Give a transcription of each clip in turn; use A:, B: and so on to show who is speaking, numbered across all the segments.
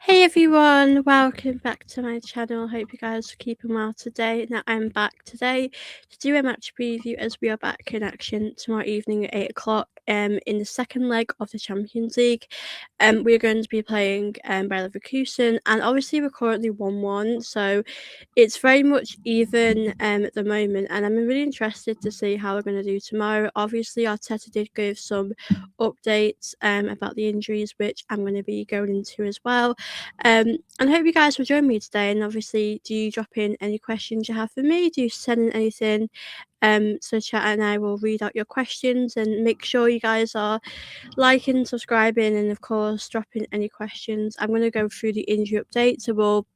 A: Hey everyone, welcome back to my channel. Hope you guys are keeping well today. Now I'm back today to do a match preview as we are back in action tomorrow evening at 8 o'clock in the second leg of the Champions League. We're going to be playing Bayer Leverkusen, and obviously we're currently 1-1, so it's very much even at the moment, and I'm really interested to see how we're going to do tomorrow. Obviously Arteta did give some updates about the injuries, which I'm going to be going into as well. And I hope you guys will join me today. And obviously, do you drop in any questions you have for me? Do you send in anything? So chat and I will read out your questions, and make sure you guys are liking, subscribing, and of course dropping any questions. I'm going to go through the injury update, so we'll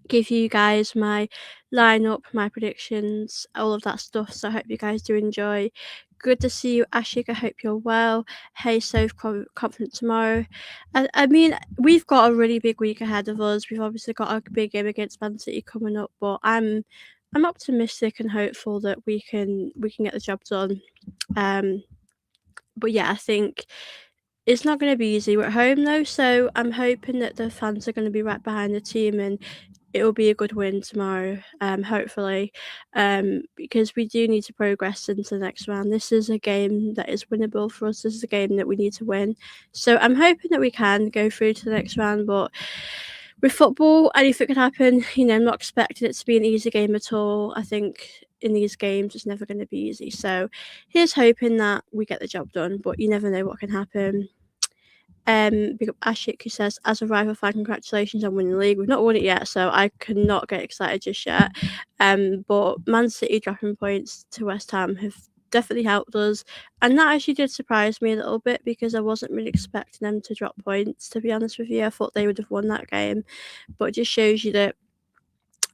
A: give you guys my lineup, my predictions, all of that stuff. So I hope you guys do enjoy. Good to see you, Ashik. I hope you're well. Hey, so confident tomorrow. I mean, we've got a really big week ahead of us. We've obviously got a big game against Man City coming up, but I'm optimistic and hopeful that we can get the job done. But yeah, I think it's not going to be easy. We're at home though, so I'm hoping that the fans are going to be right behind the team, and it will be a good win tomorrow, hopefully, because we do need to progress into the next round. This is a game that is winnable for us. This is a game that we need to win. So I'm hoping that we can go through to the next round, but with football, anything could happen. You know, I'm not expecting it to be an easy game at all. I think in these games, it's never going to be easy. So here's hoping that we get the job done, but you never know what can happen. Big up Ashik, who says, as a rival fan, congratulations on winning the league. We've not won it yet, so I cannot get excited just yet. But Man City dropping points to West Ham have definitely helped us, and that actually did surprise me a little bit because I wasn't really expecting them to drop points, to be honest with you. I thought they would have won that game, but it just shows you that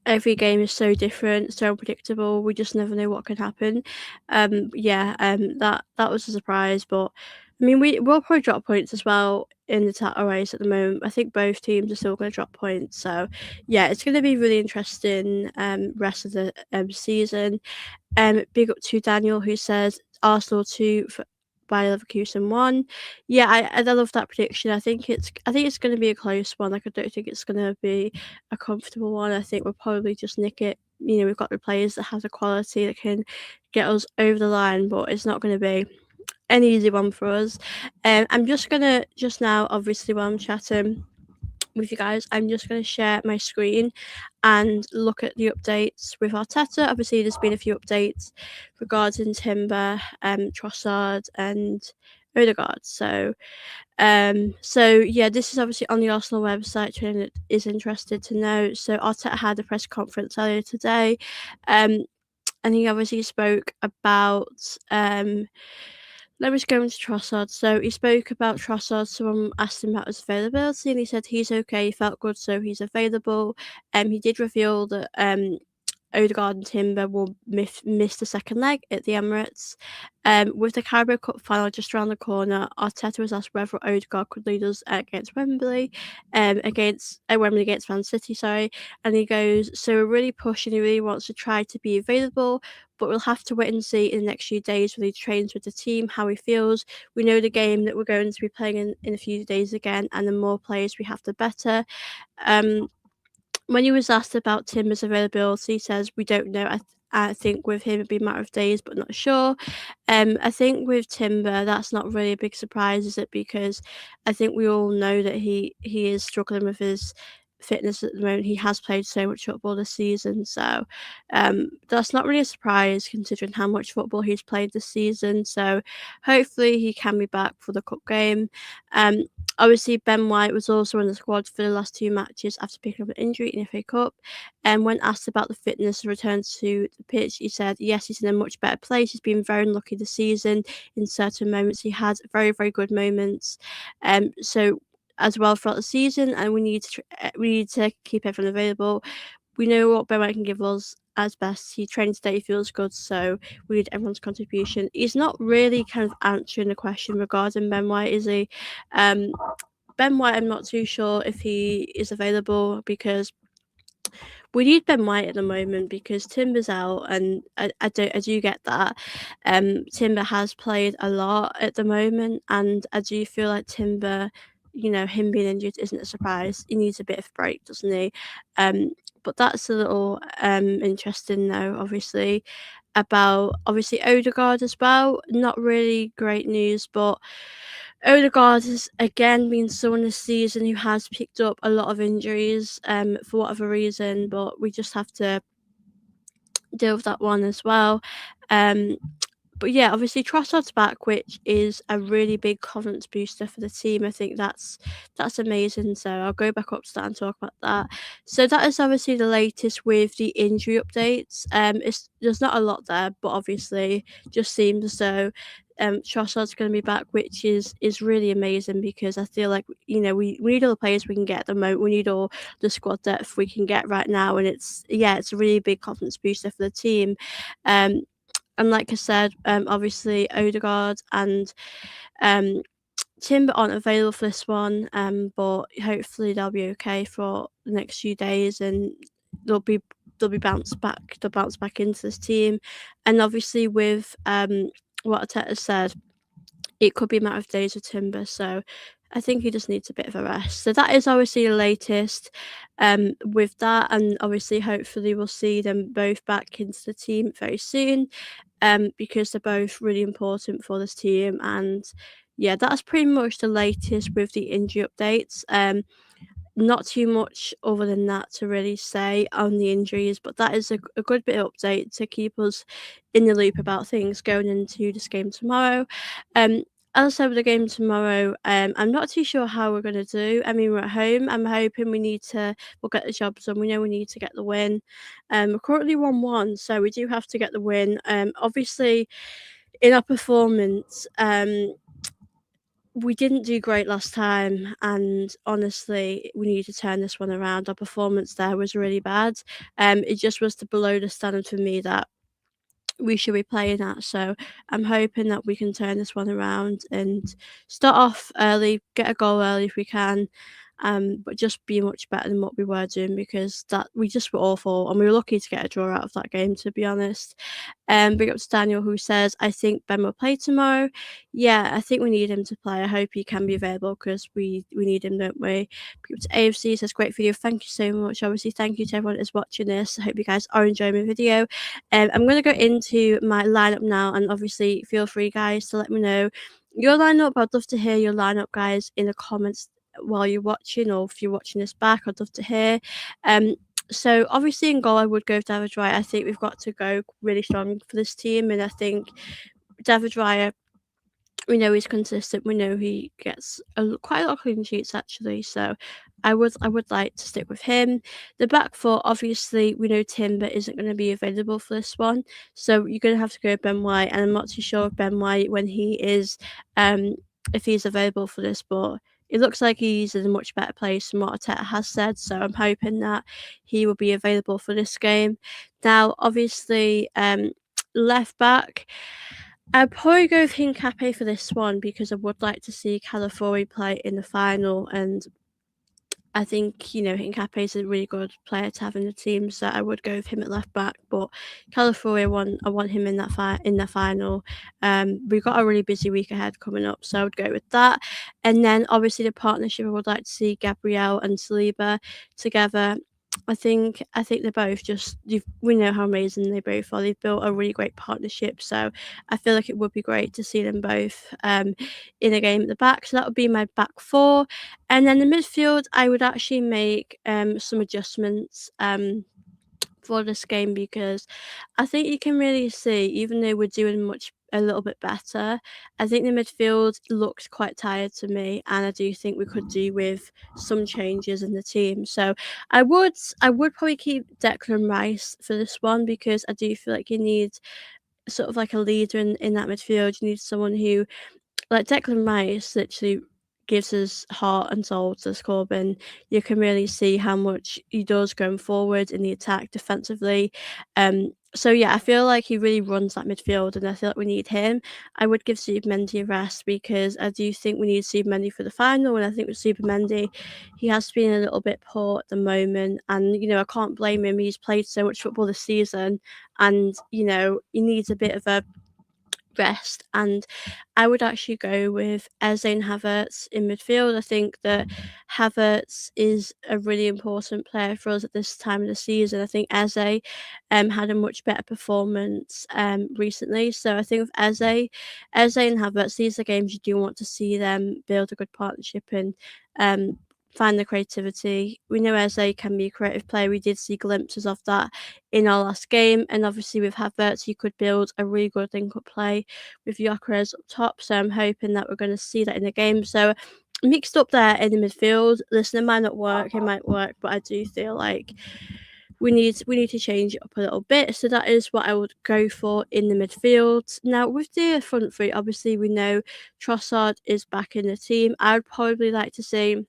A: every game is so different, so unpredictable. We just never know what can happen. That was a surprise, but I mean, we'll probably drop points as well in the title race at the moment. I think both teams are still going to drop points, so yeah, it's going to be really interesting. Rest of the season. Big up to Daniel, who says Arsenal 2 for Bayer Leverkusen 1. Yeah, I love that prediction. I think it's going to be a close one. Like, I don't think it's going to be a comfortable one. I think we'll probably just nick it. You know, we've got the players that have the quality that can get us over the line, but it's not going to be an easy one for us. I'm just gonna now, obviously, while I'm chatting with you guys, I'm just going to share my screen and look at the updates with Arteta. Obviously, there's been a few updates regarding Timber, Trossard, and Odegaard. So yeah, this is obviously on the Arsenal website. To anyone that is interested to know. So Arteta had a press conference earlier today, and he obviously spoke about let me just go into Trossard. So he spoke about Trossard. Someone asked him about his availability, and he said he's okay. He felt good, so he's available. He did reveal that Odegaard and Timber will miss the second leg at the Emirates. With the Carabao Cup final just around the corner, Arteta was asked whether Odegaard could lead us against Wembley, against Man City, sorry. And he goes, so we're really pushing. He really wants to try to be available, but we'll have to wait and see in the next few days when he trains with the team, how he feels. We know the game that we're going to be playing in a few days again, and the more players we have, the better. When he was asked about Timber's availability, he says, we don't know. I think with him it'd be a matter of days, but not sure. I think with Timber, that's not really a big surprise, is it? Because I think we all know that he is struggling with his fitness at the moment. He has played so much football this season, so that's not really a surprise considering how much football he's played this season. So hopefully he can be back for the cup game. Obviously, Ben White was also in the squad for the last two matches after picking up an injury in the FA Cup. And when asked about the fitness and return to the pitch, he said, yes, he's in a much better place. He's been very unlucky this season. In certain moments, he had very, very good moments. So as well throughout the season, and we need to keep everyone available. We know what Ben White can give us as best. He trains today, he feels good, so we need everyone's contribution. He's not really kind of answering the question regarding Ben White, is he? Ben White, I'm not too sure if he is available because we need Ben White at the moment because Timber's out, and I do get that. Timber has played a lot at the moment, and I do feel like Timber, him being injured isn't a surprise. He needs a bit of a break, doesn't he? Um, but that's a little interesting though, obviously, about obviously Odegaard as well. Not really great news, but Odegaard has again been someone this season who has picked up a lot of injuries for whatever reason, but we just have to deal with that one as well. Um, but yeah, obviously Trossard's back, which is a really big confidence booster for the team. I think that's amazing. So I'll go back up to that and talk about that. So that is obviously the latest with the injury updates. There's not a lot there, but obviously just seems as though Trossard's going to be back, which is really amazing because I feel like we need all the players we can get at the moment. We need all the squad depth we can get right now, and it's a really big confidence booster for the team. And like I said, obviously Odegaard and Timber aren't available for this one, but hopefully they'll be okay for the next few days, and they'll be bounced back. They'll bounce back into this team, and obviously with what Arteta said, it could be a matter of days with Timber. So I think he just needs a bit of a rest. So that is obviously the latest with that, and obviously hopefully we'll see them both back into the team very soon, because they're both really important for this team. And yeah, that's pretty much the latest with the injury updates. Not too much other than that to really say on the injuries, but that is a good bit of update to keep us in the loop about things going into this game tomorrow. Um, as I said with the game tomorrow, I'm not too sure how we're going to do. I mean, we're at home. I'm hoping we'll get the job done. We know we need to get the win. We're currently 1-1, so we do have to get the win. Obviously, in our performance, we didn't do great last time, and honestly, we need to turn this one around. Our performance there was really bad. It just was below the standard for me that we should be playing at. So I'm hoping that we can turn this one around and start off early, get a goal early if we can. But just be much better than what we were doing, because that we just were awful, and we were lucky to get a draw out of that game, to be honest. Big up to Daniel, who says, I think Ben will play tomorrow. Yeah, I think we need him to play. I hope he can be available because we need him, don't we? Big up to AFC, says, great video. Thank you so much. Obviously, thank you to everyone that's watching this. I hope you guys are enjoying my video. I'm going to go into my lineup now, and obviously, feel free, guys, to let me know your lineup. I'd love to hear your lineup, guys, in the comments while you're watching, or if you're watching this back, I'd love to hear. So obviously in goal, I would go with David Raya. I think we've got to go really strong for this team, and I think David Raya, we know he's consistent. We know he gets quite a lot of clean sheets actually. So I would like to stick with him. The back four, obviously, we know Timber isn't going to be available for this one, so you're going to have to go with Ben White. And I'm not too sure of Ben White when he is, if he's available for this, but it looks like he's in a much better place than what Arteta has said. So I'm hoping that he will be available for this game. Now, obviously, left back, I'd probably go with Hincapié for this one because I would like to see Calafiori play in the final, and I think, Hincapié is a really good player to have in the team, so I would go with him at left back. But Calafiori, I want him in the final. We've got a really busy week ahead coming up, so I would go with that. And then obviously the partnership, I would like to see Gabriel and Saliba together. I think they're both we know how amazing they both are. They've built a really great partnership, so I feel like it would be great to see them both in a game at the back. So that would be my back four. And then the midfield, I would actually make some adjustments for this game, because I think you can really see, even though we're doing a little bit better, I think the midfield looked quite tired to me, and I do think we could do with some changes in the team. So I would probably keep Declan Rice for this one, because I do feel like you need sort of like a leader in that midfield. You need someone who, like Declan Rice, literally gives his heart and soul to this club, and you can really see how much he does going forward in the attack defensively. So yeah, I feel like he really runs that midfield, and I feel like we need him. I would give Mendy a rest, because I do think we need Mendy for the final, and I think with Mendy, he has been a little bit poor at the moment, and I can't blame him. He's played so much football this season, and he needs a bit of a rest, and I would actually go with Eze and Havertz in midfield. I think that Havertz is a really important player for us at this time of the season. I think Eze had a much better performance recently. So I think with Eze and Havertz, these are games you do want to see them build a good partnership and um, find the creativity. We know Eze can be a creative player. We did see glimpses of that in our last game, and obviously with Havertz, you could build a really good link-up play with Gyökeres up top. So I'm hoping that we're going to see that in the game. So mixed up there in the midfield. Listen, it might not work, it might work, but I do feel like we need to change it up a little bit. So that is what I would go for in the midfield. Now with the front three, obviously we know Trossard is back in the team. I would probably like to see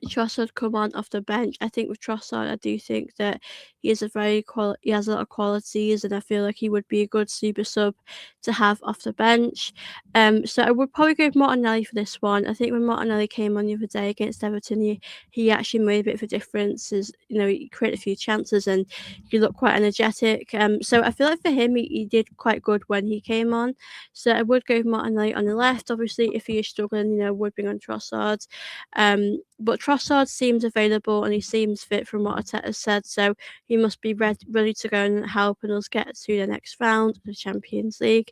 A: Trossard come on off the bench. I think with Trossard, I do think that he is he has a lot of qualities, and I feel like he would be a good super sub to have off the bench. So I would probably go with Martinelli for this one. I think when Martinelli came on the other day against Everton, he actually made a bit of a difference. As you know, he created a few chances and he looked quite energetic. So I feel like for him, he did quite good when he came on. So I would go with Martinelli on the left. Obviously, if he is struggling, would bring on Trossard. But Trossard seems available and he seems fit from what Arteta said, so he must be ready to go and helping us get to the next round of the Champions League.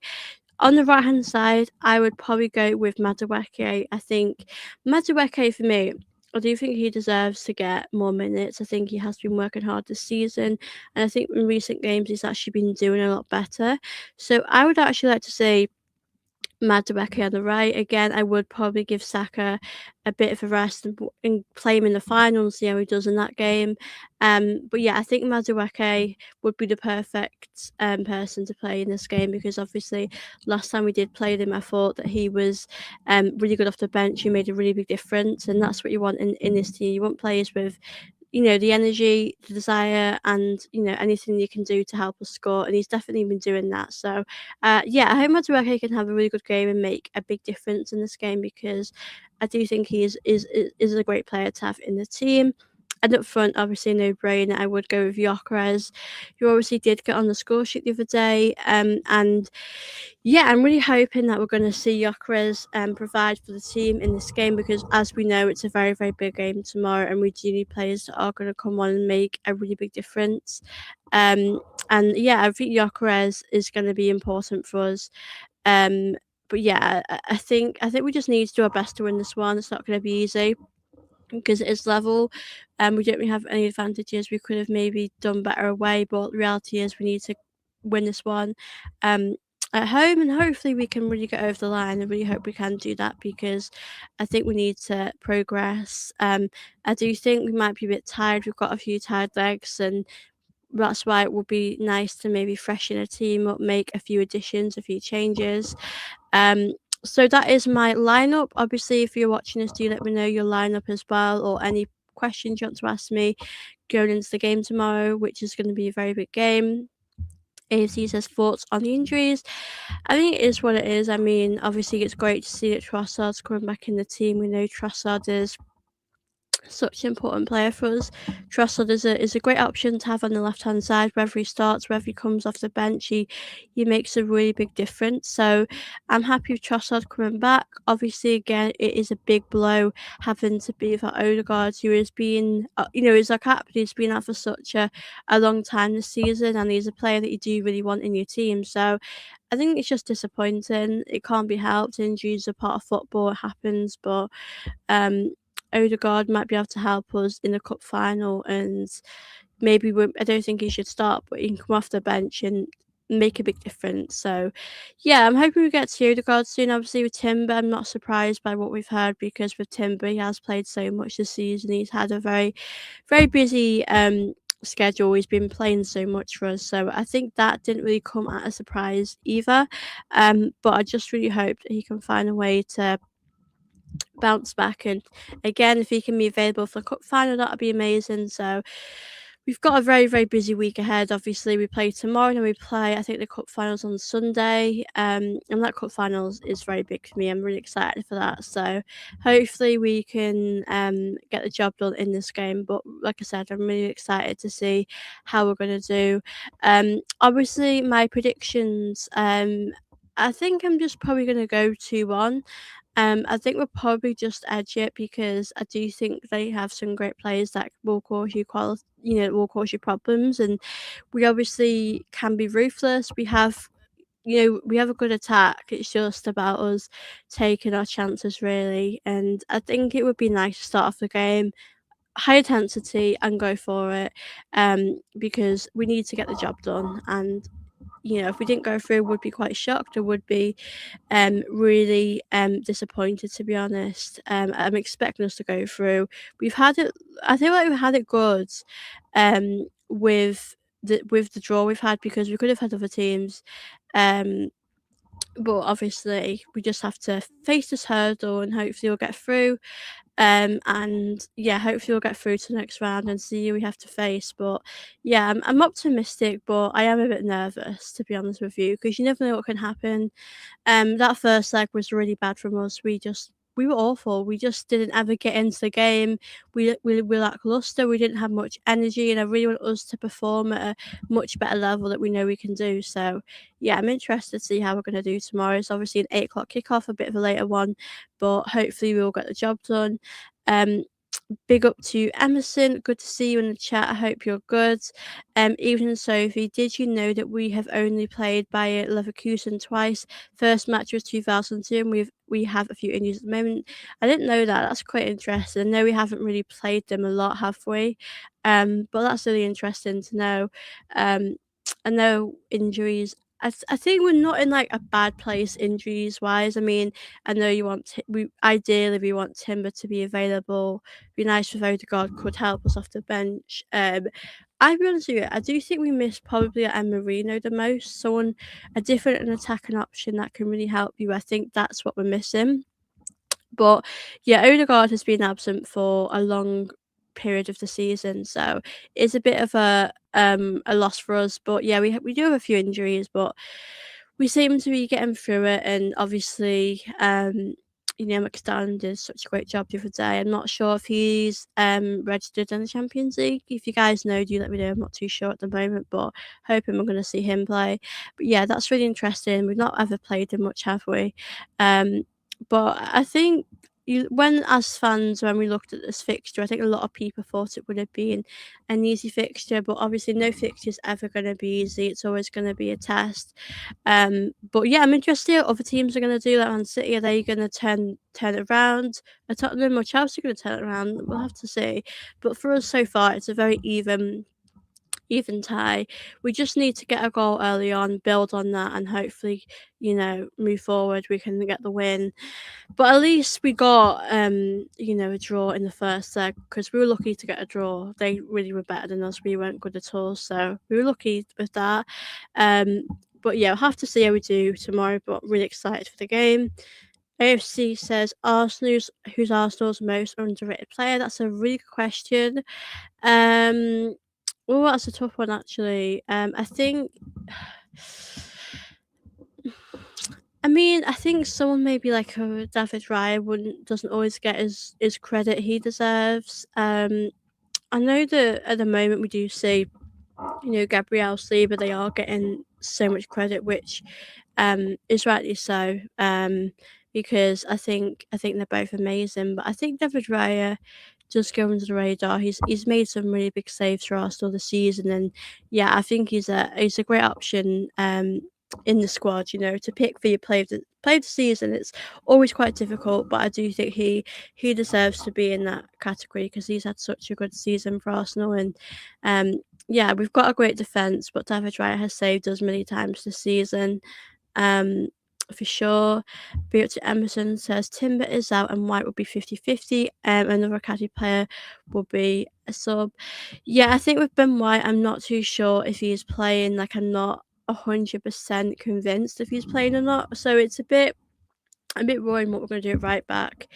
A: On the right hand side, I would probably go with Madueke. I think Madueke for me, I do think he deserves to get more minutes. I think he has been working hard this season, and I think in recent games he's actually been doing a lot better. So I would actually like to say Madueke on the right. Again, I would probably give Saka a bit of a rest and play him in the final and see how he does in that game. But yeah, I think Madueke would be the perfect person to play in this game because obviously last time we did play him, I thought that he was really good off the bench. He made a really big difference, and that's what you want in this team. You want players with the energy, the desire, and anything you can do to help us score. And he's definitely been doing that. So, yeah, I hope Madueke can have a really good game and make a big difference in this game because I do think he is a great player to have in the team. And up front, obviously, no brainer. I would go with Gyökeres, who obviously did get on the score sheet the other day. And yeah, I'm really hoping that we're going to see Gyökeres provide for the team in this game because, as we know, it's a very, very big game tomorrow, and we do need players that are going to come on and make a really big difference. Um, and yeah, I think Gyökeres is going to be important for us. Um, but yeah, I think we just need to do our best to win this one. It's not going to be easy because it is level. We don't really have any advantages. We could have maybe done better away, but the reality is we need to win this one um, at home, and hopefully we can really get over the line. I really hope we can do that because I think we need to progress. I do think we might be a bit tired. We've got a few tired legs, and that's why it would be nice to maybe freshen a team up, make a few additions, a few changes. Um, so that is my lineup. Obviously, if you're watching this, do let me know your lineup as well, or any questions you want to ask me going into the game tomorrow, which is going to be a very big game. AFC says thoughts on the injuries. I think it is what it is. I mean, obviously, it's great to see that Trossard's coming back in the team. We know Trossard is such an important player for us. Trossard is a great option to have on the left hand side. Whether he starts, whether he comes off the bench, he makes a really big difference. So I'm happy with Trossard coming back. Obviously, again, it is a big blow having to be without Odegaard, who has been, he's our captain. He's been out for such a long time this season, and he's a player that you do really want in your team. So I think it's just disappointing. It can't be helped. Injuries are part of football. It happens, but um, Odegaard might be able to help us in the cup final, and maybe I don't think he should start, but he can come off the bench and make a big difference. So, yeah, I'm hoping we get to Odegaard soon. Obviously, with Timber, I'm not surprised by what we've heard because with Timber, he has played so much this season. He's had a very, very busy schedule. He's been playing so much for us, so I think that didn't really come at a surprise either. But I just really hope that he can find a way to bounce back. And again, if he can be available for the cup final, that would be amazing. So we've got a very, very busy week ahead. Obviously, we play tomorrow and we play, I think, the cup finals on Sunday. And that cup finals is very big for me. I'm really excited for that. So hopefully we can get the job done in this game. But like I said, I'm really excited to see how we're going to do. Obviously, my predictions. I think I'm just probably gonna go 2-1. I think we'll probably just edge it because I do think they have some great players that will cause you will cause you problems, and we obviously can be ruthless. We have a good attack. It's just about us taking our chances really, and I think it would be nice to start off the game high intensity and go for it, because we need to get the job done. And if we didn't go through, would be quite shocked. I would be really disappointed, to be honest. I'm expecting us to go through. We've had it. I feel like we've had it good, with the draw we've had because we could have had other teams, um, but obviously we just have to face this hurdle and hopefully we'll get through. And yeah, hopefully we'll get through to the next round and see who we have to face. But yeah, I'm optimistic, but I am a bit nervous, to be honest with you, because you never know what can happen. That first leg was really bad from us. We were awful. We just didn't ever get into the game. We lackluster. We didn't have much energy, and I really want us to perform at a much better level that we know we can do. So yeah, I'm interested to see how we're going to do tomorrow. It's obviously an 8 o'clock kickoff, a bit of a later one, but hopefully we'll get the job done. Um, Big up to Emerson. Good to see you in the chat. I hope you're good. Evening, Sophie. Did you know that we have only played Bayer Leverkusen twice? First match was 2002, and we have a few injuries at the moment. I didn't know that. That's quite interesting. I know we haven't really played them a lot, have we? But that's really interesting to know. Um, I know injuries. I think we're not in like a bad place injuries wise. I mean, I know you want we ideally we want Timber to be available. Be nice if Odegaard could help us off the bench. I'll be honest with you, I do think we miss probably at Marino the most. Someone a different and attacking option that can really help you. I think that's what we're missing. But yeah, Odegaard has been absent for a long period of the season, so it's a bit of a loss for us. But yeah, we do have a few injuries, but we seem to be getting through it. And obviously, McStann did such a great job the other day. I'm not sure if he's registered in the Champions League. If you guys know, do let me know. I'm not too sure at the moment, but hoping we're going to see him play. But yeah, that's really interesting. We've not ever played him much, have we? But I think as fans, when we looked at this fixture, I think a lot of people thought it would have been an easy fixture, but obviously no fixture is ever going to be easy. It's always going to be a test. But yeah, I'm interested what other teams are going to do. Like Man City, are they going to turn it around? Are Tottenham or Chelsea going to turn it around? We'll have to see. But for us so far, it's a very even tie. We just need to get a goal early on, build on that, and hopefully, move forward. We can get the win. But at least we got, a draw in the first leg because we were lucky to get a draw. They really were better than us. We weren't good at all, so we were lucky with that. Um, but yeah, we'll have to see how we do tomorrow. But really excited for the game. AFC says who's Arsenal's most underrated player? That's a really good question. Um, oh, that's a tough one actually. I think. I mean, I think someone maybe like David Raya doesn't always get his credit he deserves. I know that at the moment we do see, Gabriel Saliba, they are getting so much credit, which is rightly so. Because I think they're both amazing, but I think David Raya does go under the radar. He's made some really big saves for Arsenal this season, and yeah, I think he's a great option. In the squad, to pick for your play of the season, it's always quite difficult, but I do think he deserves to be in that category because he's had such a good season for Arsenal. And yeah, we've got a great defense, but David Raya has saved us many times this season. Um, for sure. Be up to Emerson says Timber is out and White will be 50-50. Another academy player will be a sub. Yeah, I think with Ben White, I'm not too sure if he is playing. Like, I'm not 100% convinced if he's playing or not. So it's a bit worrying what we're going to do at right back.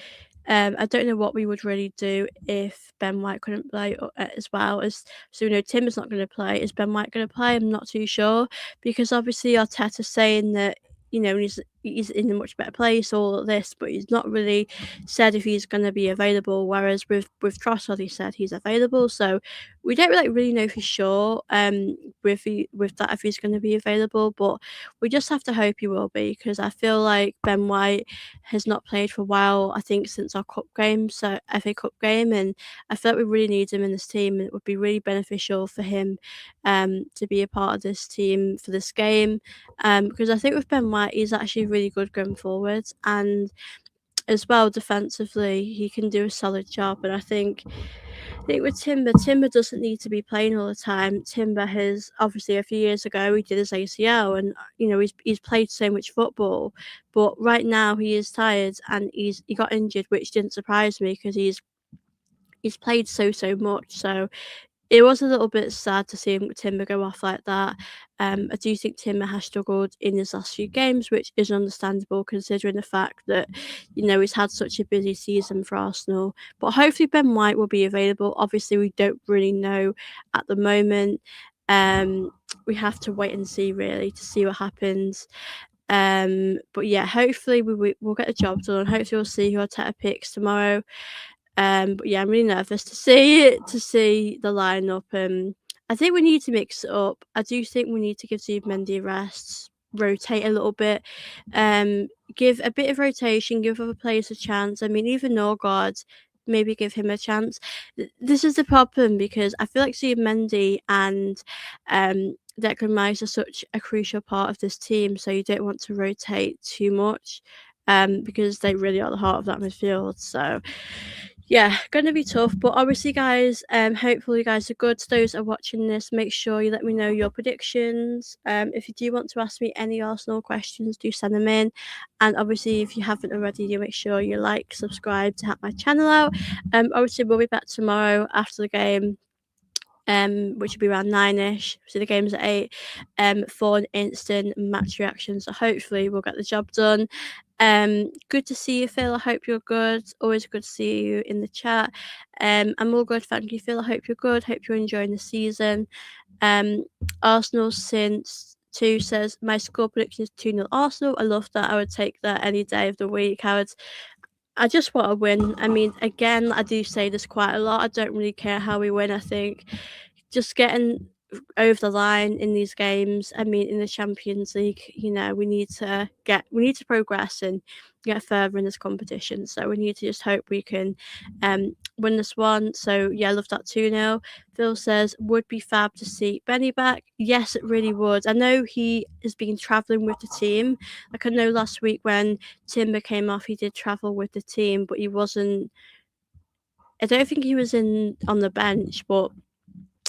A: I don't know what we would really do if Ben White couldn't play as well as. So Timber's not going to play. Is Ben White going to play? I'm not too sure because obviously Arteta's saying that he's in a much better place, all this, but he's not really said if he's going to be available. Whereas with Trossard, he said he's available, so we don't really know for sure with that if he's going to be available. But we just have to hope he will be, because I feel like Ben White has not played for a while. I think since our cup game, so FA Cup game, and I feel like we really need him in this team, and it would be really beneficial for him to be a part of this team for this game. Because I think with Ben White, he's actually really good going forward, and as well defensively, he can do a solid job. And I think with Timber doesn't need to be playing all the time. Timber has obviously a few years ago he did his ACL, and he's played so much football, but right now he is tired and he got injured, which didn't surprise me because he's played so much. So it was a little bit sad to see Timber go off like that. I do think Timber has struggled in his last few games, which is understandable considering the fact that, he's had such a busy season for Arsenal. But hopefully Ben White will be available. Obviously, we don't really know at the moment. We have to wait and see, really, to see what happens. But yeah, hopefully we'll get the job done. Hopefully we'll see who Arteta picks tomorrow. But yeah, I'm really nervous to see the lineup. I think we need to mix it up. I do think we need to give Zubimendi a rest, rotate a little bit, give a bit of rotation, give other players a chance. I mean, even Odegaard, maybe give him a chance. This is the problem, because I feel like Zubimendi and Declan Rice are such a crucial part of this team, so you don't want to rotate too much. Because they really are the heart of that midfield. So yeah, gonna be tough. But obviously, guys, hopefully you guys are good. To those that are watching this, make sure you let me know your predictions. If you do want to ask me any Arsenal questions, do send them in. And obviously, if you haven't already, do make sure you like, subscribe to help my channel out. Obviously, we'll be back tomorrow after the game. Which will be around 9ish. So the game's at 8. For an instant match reaction. So hopefully we'll get the job done. Good to see you, Phil. I hope you're good. Always good to see you in the chat. I'm all good, thank you, Phil. I hope you're good. Hope you're enjoying the season. Arsenal since 2 says my score prediction is 2-0 Arsenal. I love that. I would take that any day of the week. I just want to win. I mean, again, I do say this quite a lot. I don't really care how we win. I think just getting over the line in these games. I mean, in the Champions League, we need to progress and get further in this competition. So we need to just hope we can win this one. So yeah, I love that 2-0. Phil says, would be fab to see Benny back. Yes, it really would. I know he has been travelling with the team. Like, I know last week when Timber came off, he did travel with the team, but he wasn't. I don't think he was on the bench, but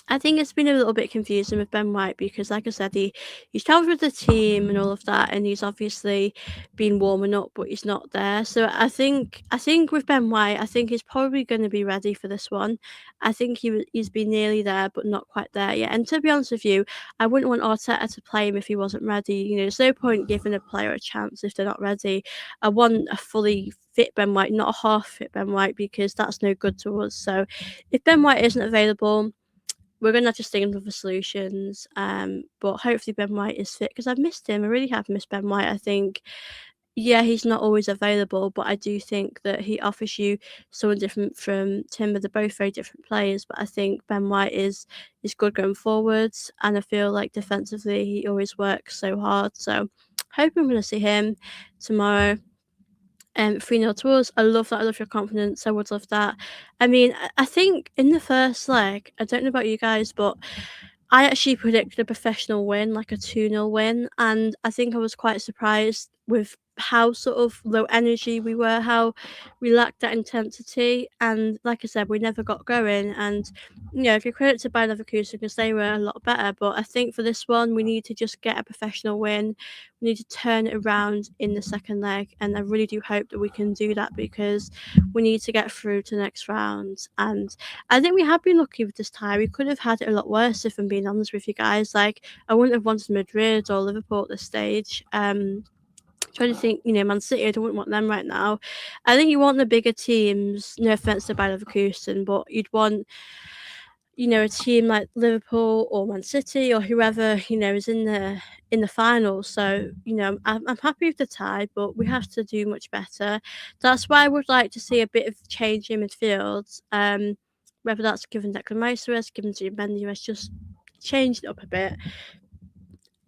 A: I think it's been a little bit confusing with Ben White because, like I said, he's travelled with the team and all of that, and he's obviously been warming up, but he's not there. So I think with Ben White, I think he's probably going to be ready for this one. I think he's been nearly there, but not quite there yet. And to be honest with you, I wouldn't want Arteta to play him if he wasn't ready. There's no point giving a player a chance if they're not ready. I want a fully fit Ben White, not a half fit Ben White, because that's no good to us. So if Ben White isn't available, we're going to have to think of other solutions. But hopefully Ben White is fit, because I've missed him. I really have missed Ben White. I think, yeah, he's not always available, but I do think that he offers you someone different from Timber. They're both very different players, but I think Ben White is good going forwards, and I feel like defensively he always works so hard. So hoping I'm going to see him tomorrow. 3-0 to us. I love that. I love your confidence. I would love that. I mean, I think in the first leg, I don't know about you guys, but I actually predicted a professional win, like a 2-0 win. And I think I was quite surprised with how sort of low energy we were, how we lacked that intensity. And like I said, we never got going. And, if you credit to Bayer Leverkusen, because they were a lot better. But I think for this one, we need to just get a professional win. We need to turn it around in the second leg. And I really do hope that we can do that, because we need to get through to the next round. And I think we have been lucky with this tie. We could have had it a lot worse, if I'm being honest with you guys. Like, I wouldn't have wanted Madrid or Liverpool at this stage. Trying to think, Man City, I don't want them right now. I think you want the bigger teams, no offense to Bayer Leverkusen, but you'd want a team like Liverpool or Man City or whoever, is in the final. So, I'm happy with the tie, but we have to do much better. That's why I would like to see a bit of change in midfield. Whether that's given Declan Rice a rest, given Zubimendi a rest, just change it up a bit.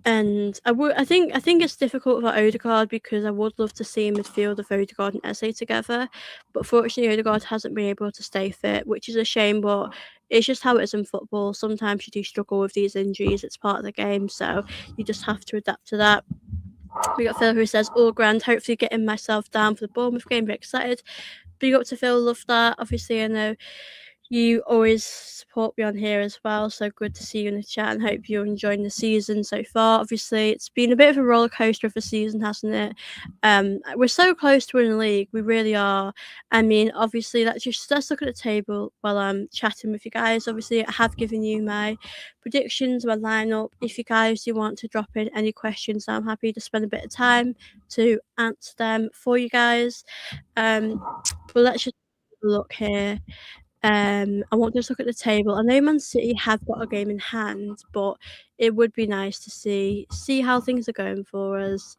A: And I think it's difficult for Odegaard because I would love to see a midfield of Odegaard and Eze together, but fortunately Odegaard hasn't been able to stay fit, which is a shame. But it's just how it is in football. Sometimes you do struggle with these injuries; it's part of the game, so you just have to adapt to that. We got Phil who says all grand. Hopefully, getting myself down for the Bournemouth game. Very excited. Big up to Phil. Love that. Obviously, I know you always support me on here as well, so good to see you in the chat and hope you're enjoying the season so far. Obviously, it's been a bit of a roller coaster of a season, hasn't it? We're so close to winning the league, we really are. I mean, obviously, let's look at the table while I'm chatting with you guys. Obviously, I have given you my predictions, my lineup. If you guys do want to drop in any questions, I'm happy to spend a bit of time to answer them for you guys. But let's just look here. I want to just look at the table. I know Man City have got a game in hand, but it would be nice to see how things are going for us.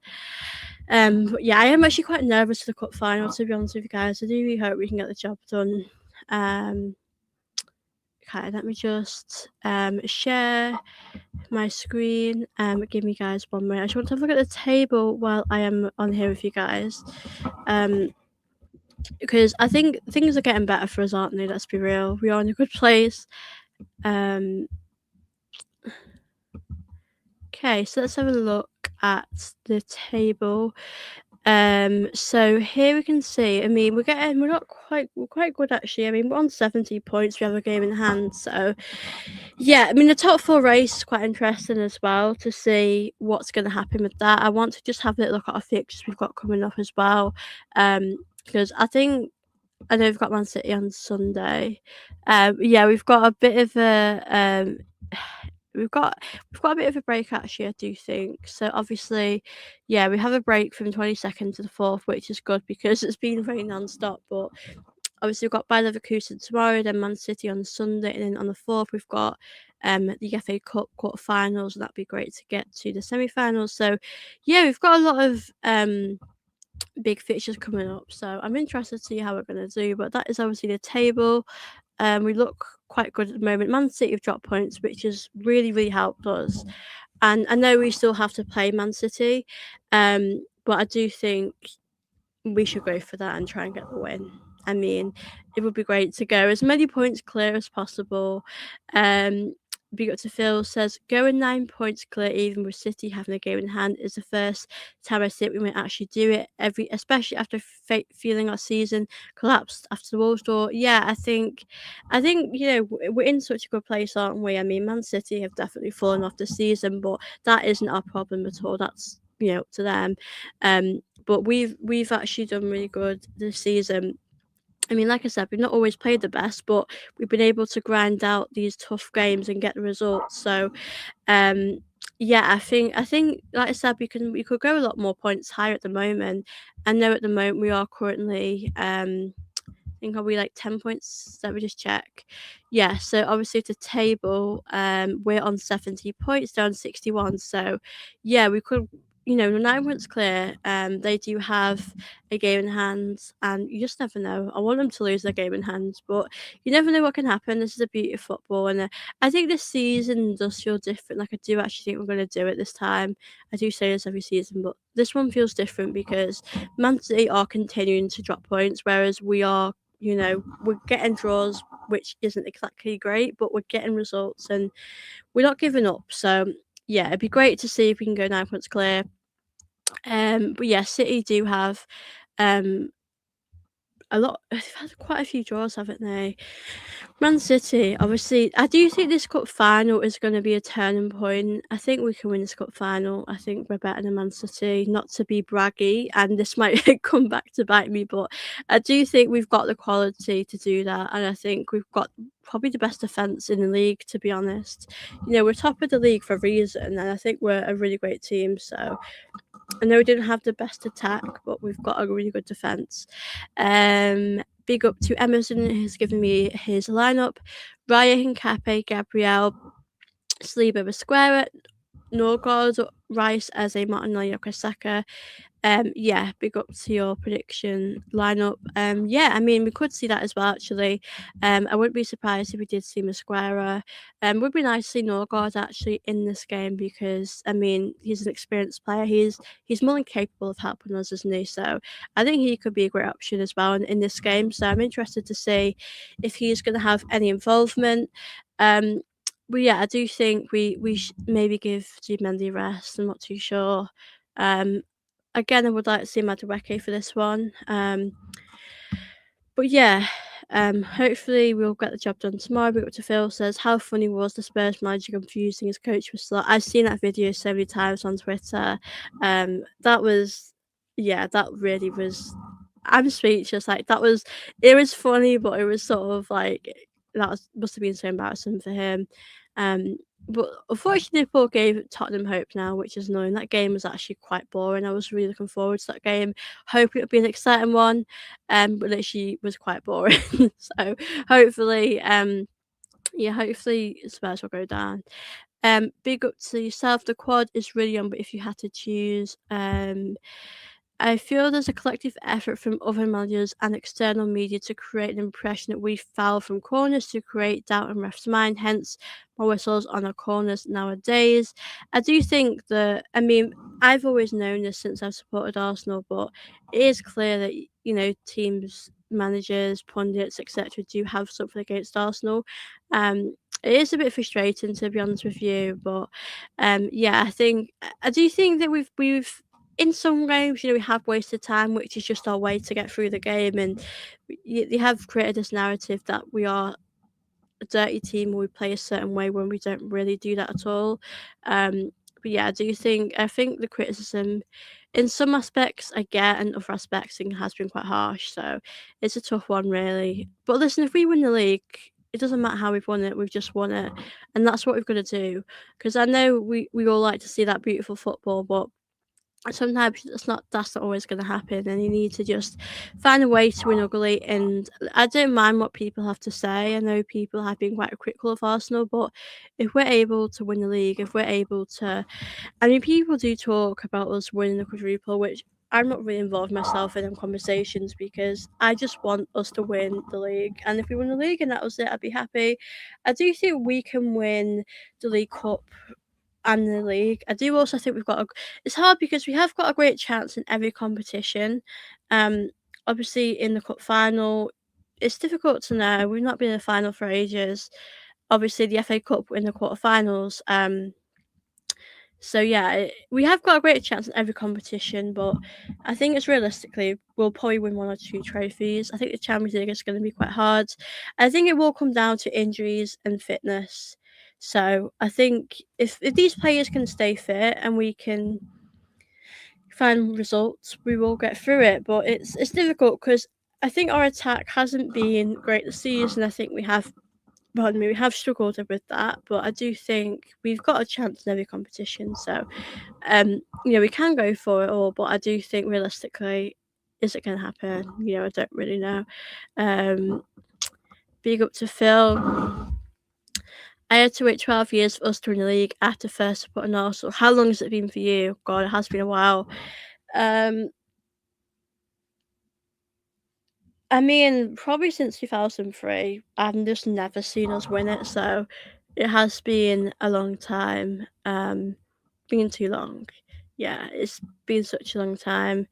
A: But yeah, I am actually quite nervous for the cup final, to be honest with you guys. I do really hope we can get the job done. Okay, let me just share my screen. Give me guys 1 minute. I just want to have a look at the table while I am on here with you guys. Because I think things are getting better for us, aren't they? Let's be real. We are in a good place. Okay, so let's have a look at the table. So here we can see. I mean, we're quite good actually. I mean, we're on 70 points. We have a game in hand. So yeah, I mean, the top four race is quite interesting as well to see what's going to happen with that. I want to just have a little look at our fixtures we've got coming up as well. Because I know we've got Man City on Sunday. Yeah, we've got a bit of a we've got a bit of a break actually. I do think so. Obviously, yeah, we have a break from 22nd to the 4th, which is good because it's been very non-stop. But obviously, we've got Bayer Leverkusen tomorrow, then Man City on Sunday, and then on the 4th we've got the FA Cup quarterfinals, and that'd be great to get to the semi-finals. So, yeah, we've got a lot of big fixtures coming up, so I'm interested to see how we're going to do. But that is obviously the table. We look quite good at the moment. Man City have dropped points, which has really, really helped us. And I know we still have to play Man City, but I do think we should go for that and try and get the win. I mean, it would be great to go as many points clear as possible. Big up to Phil says going 9 points clear, even with City having a game in hand, is the first time I think we might actually do it. Especially after feeling our season collapsed after the Wolves draw. Yeah, I think we're in such a good place, aren't we? I mean, Man City have definitely fallen off the season, but that isn't our problem at all. That's up to them. But we've actually done really good this season. I mean, like I said, we've not always played the best, but we've been able to grind out these tough games and get the results. So, yeah, I think, like I said, we could go a lot more points higher at the moment. I know at the moment we are currently, I think are we like 10 points? Let me just check. Yeah, so obviously the table, we're on 70 points, they're on 61. So yeah, we could, 9 points clear. They do have a game in hand, and you just never know. I want them to lose their game in hand, but you never know what can happen. This is the beauty of football, and I think this season does feel different. Like I do actually think we're going to do it this time. I do say this every season, but this one feels different because Man City are continuing to drop points, whereas we are, we're getting draws, which isn't exactly great, but we're getting results and we're not giving up. So yeah, it'd be great to see if we can go 9 points clear. But yeah, City do have they've had quite a few draws, haven't they? Man City, obviously, I do think this cup final is going to be a turning point. I think we can win this cup final. I think we're better than Man City. Not to be braggy, and this might come back to bite me, but I do think we've got the quality to do that, and I think we've got probably the best defence in the league, to be honest. We're top of the league for a reason, and I think we're a really great team. So I know we didn't have the best attack, but we've got a really good defence. Big big up to Emerson, who's given me his lineup. Raya, Hincapié, Gabriel, Saliba, Masquera, Norgard, Rice as a Martinelli, Saka. Yeah, big up to your prediction lineup. Yeah, I mean, we could see that as well, actually. I wouldn't be surprised if we did see Masquera. Would be nice to see Norgard actually in this game because, I mean, he's an experienced player. He's more than capable of helping us, isn't he? So I think he could be a great option as well in this game. So I'm interested to see if he's going to have any involvement. Um, but yeah, I do think we maybe give Mendy a rest. I'm not too sure. Um, Again, I would like to see Madueke for this one. But yeah, hopefully we'll get the job done tomorrow. Big up to Phil says, how funny was the Spurs manager confusing his coach with Slot? I've seen that video so many times on Twitter. That was, yeah, that really was. I'm speechless. Like it was funny, but it was sort of like must have been so embarrassing for him. Um, but unfortunately, Liverpool gave Tottenham hope now, which is annoying. That game was actually quite boring. I was really looking forward to that game, hoping it would be an exciting one. But literally was quite boring. So hopefully, yeah, hopefully Spurs will go down. Big up to yourself. The quad is really young, but if you had to choose, I feel there's a collective effort from other managers and external media to create an impression that we foul from corners to create doubt in ref's mind, hence more whistles on our corners nowadays. I do think that, I mean, I've always known this since I've supported Arsenal, but it is clear that, teams, managers, pundits, etc., do have something against Arsenal. It is a bit frustrating, to be honest with you, but yeah, I do think that we've in some games, we have wasted time, which is just our way to get through the game, and they have created this narrative that we are a dirty team or we play a certain way when we don't really do that at all. But yeah, I think the criticism in some aspects I get, and other aspects it has been quite harsh. So it's a tough one, really. But listen, if we win the league, it doesn't matter how we've won it; we've just won it, and that's what we've got to do. Because I know we all like to see that beautiful football, but sometimes that's not always going to happen, and you need to just find a way to win ugly. And I don't mind what people have to say. I know people have been quite critical of Arsenal, but if we're able to win the league, if we're able to, I mean, people do talk about us winning the quadruple, which I'm not really involved myself in them conversations because I just want us to win the league. And if we win the league and that was it, I'd be happy. I do think we can win the League Cup and the league. I do also think it's hard because we have got a great chance in every competition. Um, Obviously in the cup final, it's difficult to know. We've not been in the final for ages. Obviously the FA Cup in the quarterfinals. So yeah, we have got a great chance in every competition, but I think it's realistically we'll probably win one or two trophies. I think the Champions League is going to be quite hard. I think it will come down to injuries and fitness. So I think if these players can stay fit and we can find results, we will get through it. But it's difficult because I think our attack hasn't been great this season. I think we have struggled with that, but I do think we've got a chance in every competition. So we can go for it all, but I do think realistically, is it going to happen? I don't really know. Big up to Phil. I had to wait 12 years for us to win the league after first supporting Arsenal. How long has it been for you? God, it has been a while. Um, I mean, probably since 2003. I've just never seen us win it, so it has been a long time. Been too long. Yeah, it's been such a long time.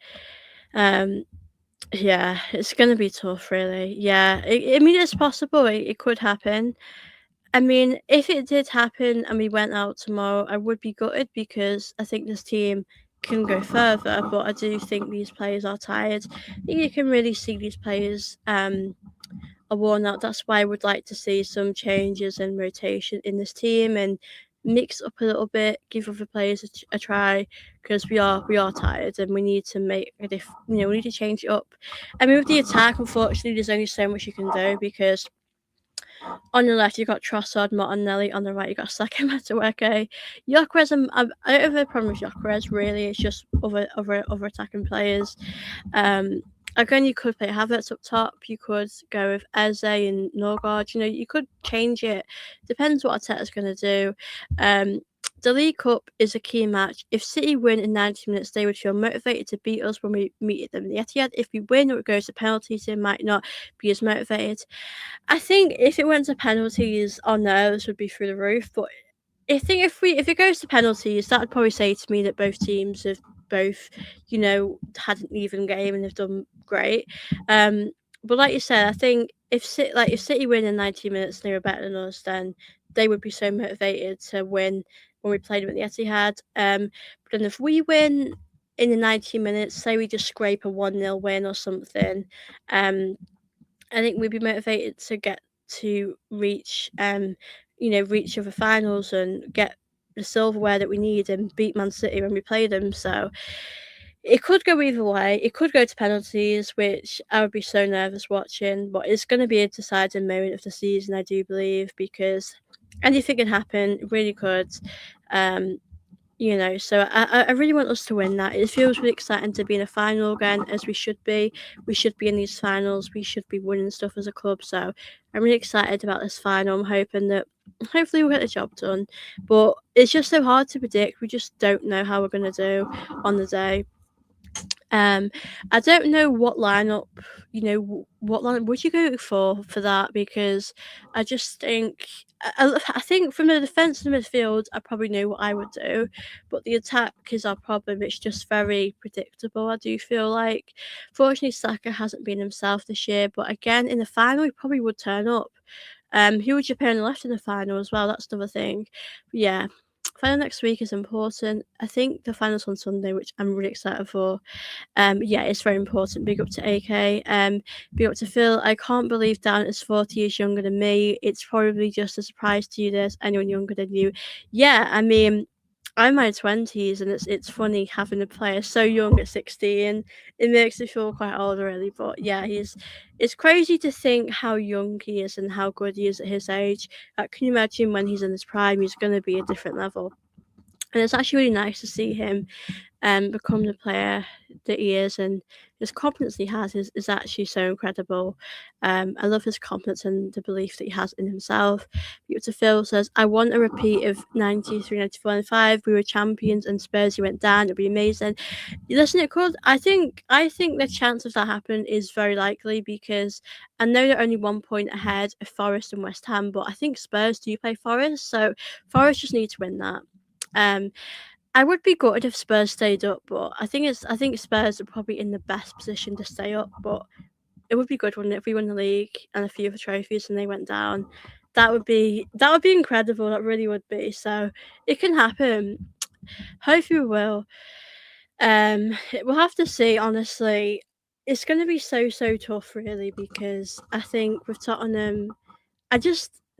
A: Um, yeah, it's gonna be tough, really. Yeah, I mean, it's possible. It could happen. I mean, if it did happen and we went out tomorrow, I would be gutted because I think this team can go further. But I do think these players are tired. I think you can really see these players are worn out. That's why I would like to see some changes and rotation in this team and mix up a little bit, give other players a try because we are tired and we need to make we need to change it up. I mean, with the attack, unfortunately, there's only so much you can do because on the left, you've got Trossard, Martinelli. On the right, you've got Saka, Madueke. Gyökeres, I don't have a problem with Gyökeres, really. It's just other attacking players. Again, you could play Havertz up top. You could go with Eze and Norgard. You know, you could change it. Depends what Arteta's going to do. The League Cup is a key match. If City win in 90 minutes, they would feel motivated to beat us when we meet them in the Etihad. If we win or it goes to penalties, they might not be as motivated. I think if it went to penalties, our nerves would be through the roof. But I think if it goes to penalties, that would probably say to me that both teams have both, had an even game and have done great. But like you said, I think if City win in 90 minutes and they were better than us, then they would be so motivated to win when we played them at the Etihad. But then if we win in the 90 minutes, say we just scrape a 1-0 win or something, I think we'd be motivated to get to reach other finals and get the silverware that we need and beat Man City when we play them. So it could go either way. It could go to penalties, which I would be so nervous watching, but it's going to be a deciding moment of the season, I do believe, because anything can happen. It really could. So I really want us to win that. It feels really exciting to be in a final again, as we should be. We should be in these finals. We should be winning stuff as a club. So I'm really excited about this final. I'm hoping that hopefully we'll get the job done. But it's just so hard to predict. We just don't know how we're going to do on the day. I don't know what lineup, what lineup would you go for that? Because I just think, I think from the defence and the midfield, I probably know what I would do, but the attack is our problem. It's just very predictable. I do feel like, fortunately, Saka hasn't been himself this year, but again, in the final, he probably would turn up. Who would you pair on the left in the final as well? That's another thing. But yeah. Final next week is important. I think the final's on Sunday, which I'm really excited for. Yeah, it's very important. Big up to AK. Big up to Phil. I can't believe Dan is 40 years younger than me. It's probably just a surprise to you. There's anyone younger than you. Yeah, I mean, I'm in my 20s, and it's funny having a player so young at 16. It makes me feel quite old, really. But yeah, it's crazy to think how young he is and how good he is at his age. Can you imagine when he's in his prime? He's going to be a different level. And it's actually really nice to see him become the player that he is, and his confidence he has is actually so incredible. I love his confidence and the belief that he has in himself. Beautiful Phil says, I want a repeat of 93, 94 and 5. We were champions and Spurs he went down. It'd be amazing. Listen, it could. I think the chance of that happen is very likely, because I know they're only 1 point ahead of Forest and West Ham, but I think Spurs do play Forest, so Forest just need to win that. I would be gutted if Spurs stayed up, but I think Spurs are probably in the best position to stay up. But it would be good, wouldn't it, if we won the league and a few other trophies and they went down? That would be incredible. That really would be. So it can happen. Hopefully, we will. We'll have to see. Honestly, it's going to be so tough, really, because I think with Tottenham,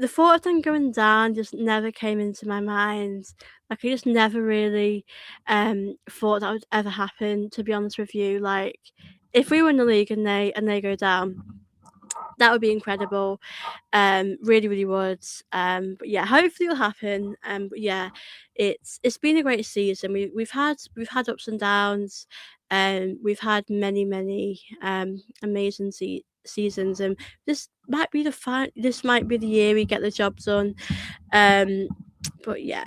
A: the thought of them going down just never came into my mind. Like, I just never really thought that would ever happen, to be honest with you. Like, if we win the league and they go down, that would be incredible. Really, really would. But yeah, hopefully it'll happen. But yeah, it's been a great season. We've had ups and downs, and we've had many amazing seasons, and this might be the year we get the job done. But yeah,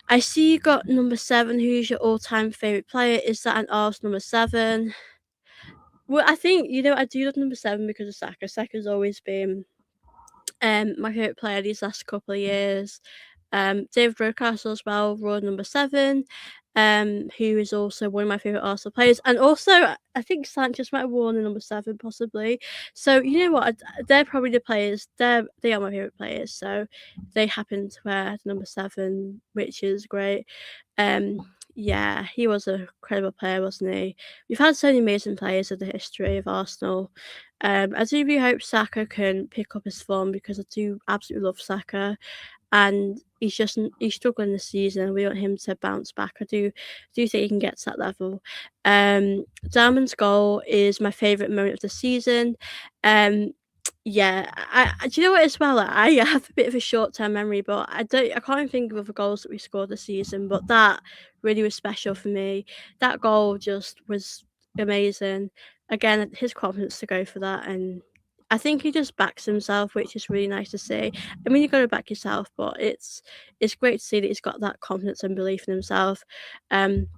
A: I see you got number 7. Who's your all-time favorite player? Is that an Arsenal number 7? Well, I think, I do love number 7 because of Saka. Saka's always been my favourite player these last couple of years. David Rocastle as well, Royal number 7, who is also one of my favourite Arsenal players. And also, I think Sanchez might have worn the number 7, possibly. So, you know what? They're probably the players. They are my favourite players. So, they happen to wear the number 7, which is great. Yeah, he was a incredible player, wasn't he? We've had so many amazing players in the history of Arsenal. I do really hope Saka can pick up his form, because I do absolutely love Saka, and he's struggling this season. We want him to bounce back. I do think he can get to that level. Diamond's goal is my favourite moment of the season. Yeah, do you know what as well? I have a bit of a short-term memory, but I can't even think of other goals that we scored this season. But that really was special for me. That goal just was amazing. Again, his confidence to go for that, and I think he just backs himself, which is really nice to see. I mean, you got to back yourself, but it's great to see that he's got that confidence and belief in himself. Um,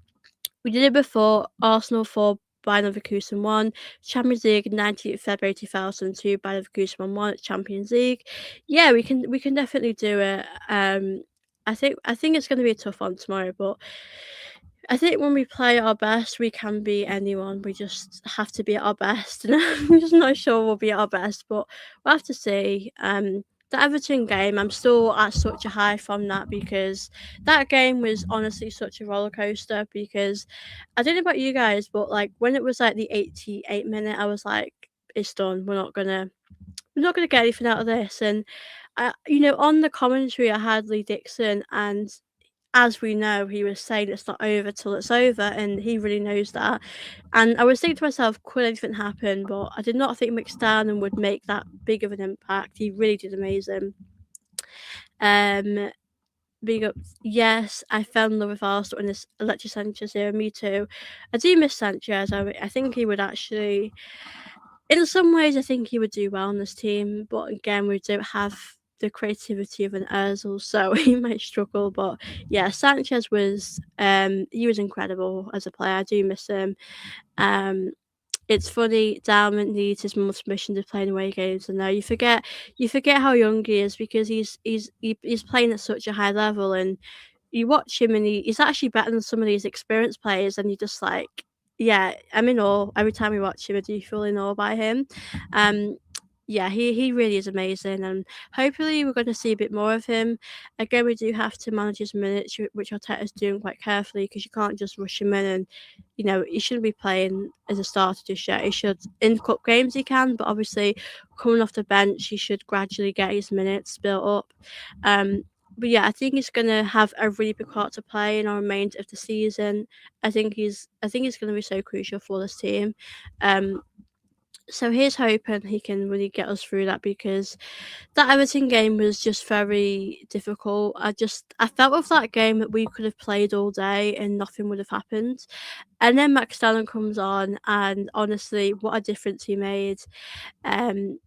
A: we did it before. Arsenal 4, Bayer Leverkusen 1. Champions League, 19th February 2002. Bayer Leverkusen 1 Champions League. Yeah, we can definitely do it. I think it's going to be a tough one tomorrow, but I think when we play our best, we can beat anyone. We just have to be at our best, and I'm just not sure we'll be at our best, but we'll have to see. The Everton game, I'm still at such a high from that because that game was honestly such a roller coaster. Because I don't know about you guys, but like when it was like the 88th minute, I was like, "It's done. We're not gonna get anything out of this." And on the commentary, I had Lee Dixon, and as we know, he was saying it's not over till it's over, and he really knows that. And I was thinking to myself, could anything happen? But I did not think McStannon would make that big of an impact. He really did amazing. Um, Big up, yes, I fell in love with Arsenal in this Alexis Sanchez era. Me too. I do miss Sanchez. I think he would actually, in some ways, I think he would do well on this team. But again, we don't have the creativity of an Özil, so he might struggle. But yeah, Sanchez was he was incredible as a player. I do miss him. Um, it's funny, Diamond needs his mum's permission to play in away games, and now you forget how young he is because he's playing at such a high level, and you watch him and he's actually better than some of these experienced players, and you just like, yeah, I'm in awe every time we watch him. I do feel in awe by him. Um, yeah, he really is amazing, and hopefully we're going to see a bit more of him. Again, we do have to manage his minutes, which Arteta's doing quite carefully because you can't just rush him in, and he shouldn't be playing as a starter just yet. He should in cup games he can, but obviously coming off the bench, he should gradually get his minutes built up. Um, but yeah, I think he's gonna have a really big part to play in our remainder of the season. I think he's gonna be so crucial for this team. Um, so here's hoping he can really get us through that because that Everton game was just very difficult. I felt with that game that we could have played all day and nothing would have happened. And then Max Stalin comes on, and honestly, what a difference he made. Um,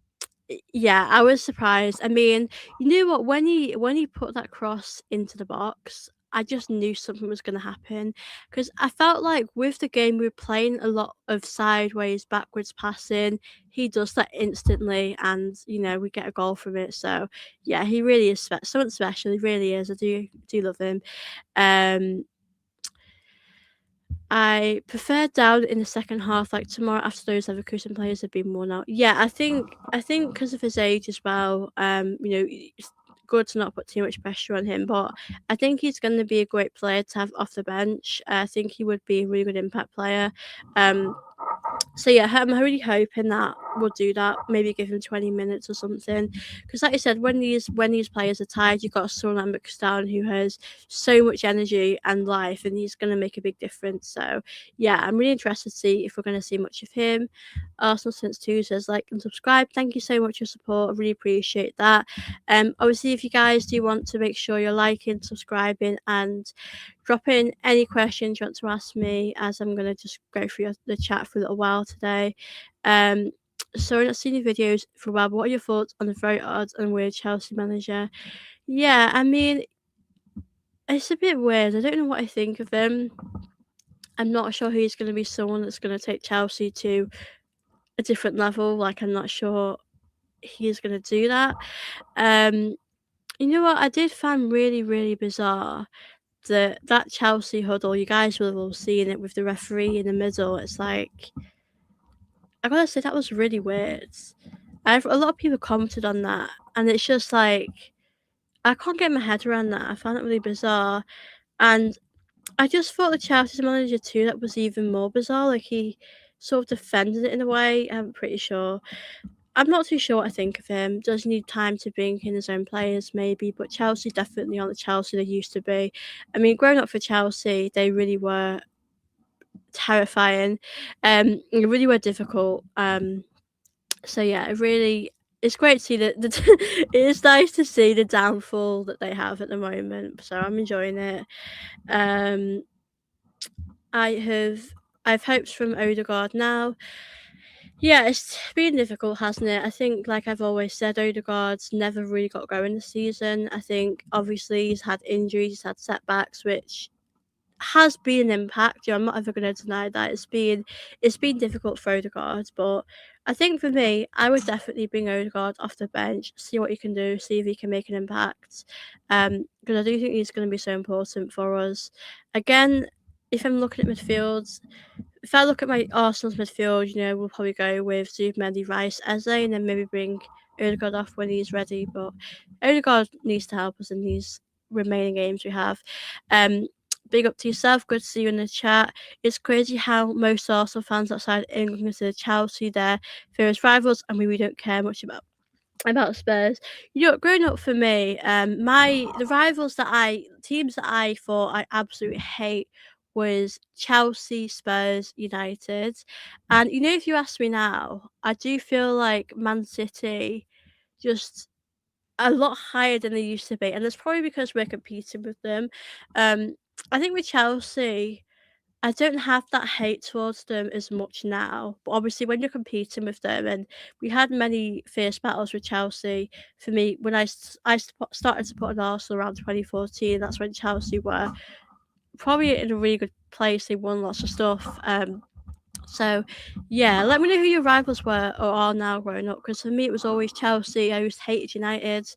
A: yeah, I was surprised. I mean, you know what? When he put that cross into the box, I just knew something was going to happen because I felt like with the game we were playing a lot of sideways, backwards passing. He does that instantly, and we get a goal from it. So yeah, he really is someone special. He really is. I do love him. Um, I prefer down in the second half, like tomorrow after those Leverkusen players have been worn out. Yeah, I think because of his age as well, it's good to not put too much pressure on him. But I think he's going to be a great player to have off the bench. I think he would be a really good impact player. Um, so yeah, I'm really hoping that we'll do that. Maybe give him 20 minutes or something. Because like I said, when these players are tired, you've got someone like McStown who has so much energy and life, and he's going to make a big difference. So yeah, I'm really interested to see if we're going to see much of him. Arsenal since two says like and subscribe. Thank you so much for your support. I really appreciate that. Obviously, if you guys do want to make sure you're liking, subscribing, and drop in any questions you want to ask me, as I'm going to just go through the chat for a little while today. So, not seen your videos for a while, but what are your thoughts on the very odd and weird Chelsea manager? Yeah, I mean, it's a bit weird. I don't know what I think of him. I'm not sure he's going to be someone that's going to take Chelsea to a different level. Like, I'm not sure he's going to do that. You know what? I did find really, really bizarre that Chelsea huddle. You guys will have all seen it with the referee in the middle. It's like, I gotta say that was really weird. A lot of people commented on that, and it's just like I can't get my head around that. I found it really bizarre, and I just thought the Chelsea manager too. That was even more bizarre. Like he sort of defended it in a way. I'm pretty sure. I'm not too sure what I think of him. Does he need time to bring in his own players? Maybe, but Chelsea definitely aren't the Chelsea they used to be. I mean, growing up for Chelsea, they really were terrifying. They really were difficult. So yeah, it's great to see that it is nice to see the downfall that they have at the moment. So I'm enjoying it. Um, I have I've hopes from Odegaard now. Yeah, it's been difficult, hasn't it? I think, like I've always said, Odegaard's never really got going this season. I think obviously he's had injuries, he's had setbacks, which has been an impact. I'm not ever going to deny that it's been difficult for Odegaard, but I think for me, I would definitely bring Odegaard off the bench, see what he can do, see if he can make an impact. Because I do think he's going to be so important for us. Again, if I'm looking at midfields, if I look at my Arsenal's midfield, we'll probably go with Zubimendi, Rice, Eze, and then maybe bring Odegaard off when he's ready. But Odegaard needs to help us in these remaining games we have. Big up to yourself. Good to see you in the chat. It's crazy how most Arsenal fans outside England consider Chelsea their fierce rivals, and we don't care much about Spurs. Growing up for me, the teams that I thought I absolutely hate was Chelsea, Spurs, United. And if you ask me now, I do feel like Man City just a lot higher than they used to be. And it's probably because we're competing with them. Um, I think with Chelsea, I don't have that hate towards them as much now, but obviously when you're competing with them, and we had many fierce battles with Chelsea. For me, when started to put an Arsenal around 2014, that's when Chelsea were probably in a really good place. They won lots of stuff. So yeah, let me know who your rivals were or are now growing up. Because for me, it was always Chelsea. I always hated United.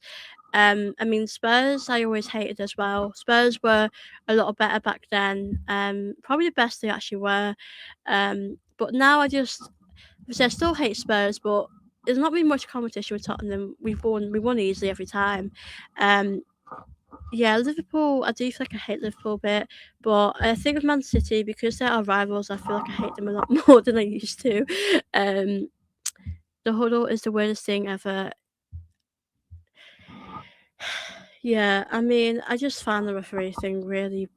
A: I mean, Spurs, I always hated as well. Spurs were a lot better back then. Probably the best they actually were. But now obviously, I still hate Spurs, but there's not been much competition with Tottenham. We won easily every time. Um, yeah, Liverpool, I do feel like I hate Liverpool a bit, but I think with Man City, because they're our rivals, I feel like I hate them a lot more than I used to. Um, the huddle is the weirdest thing ever. Yeah, I mean, I just found the referee thing really.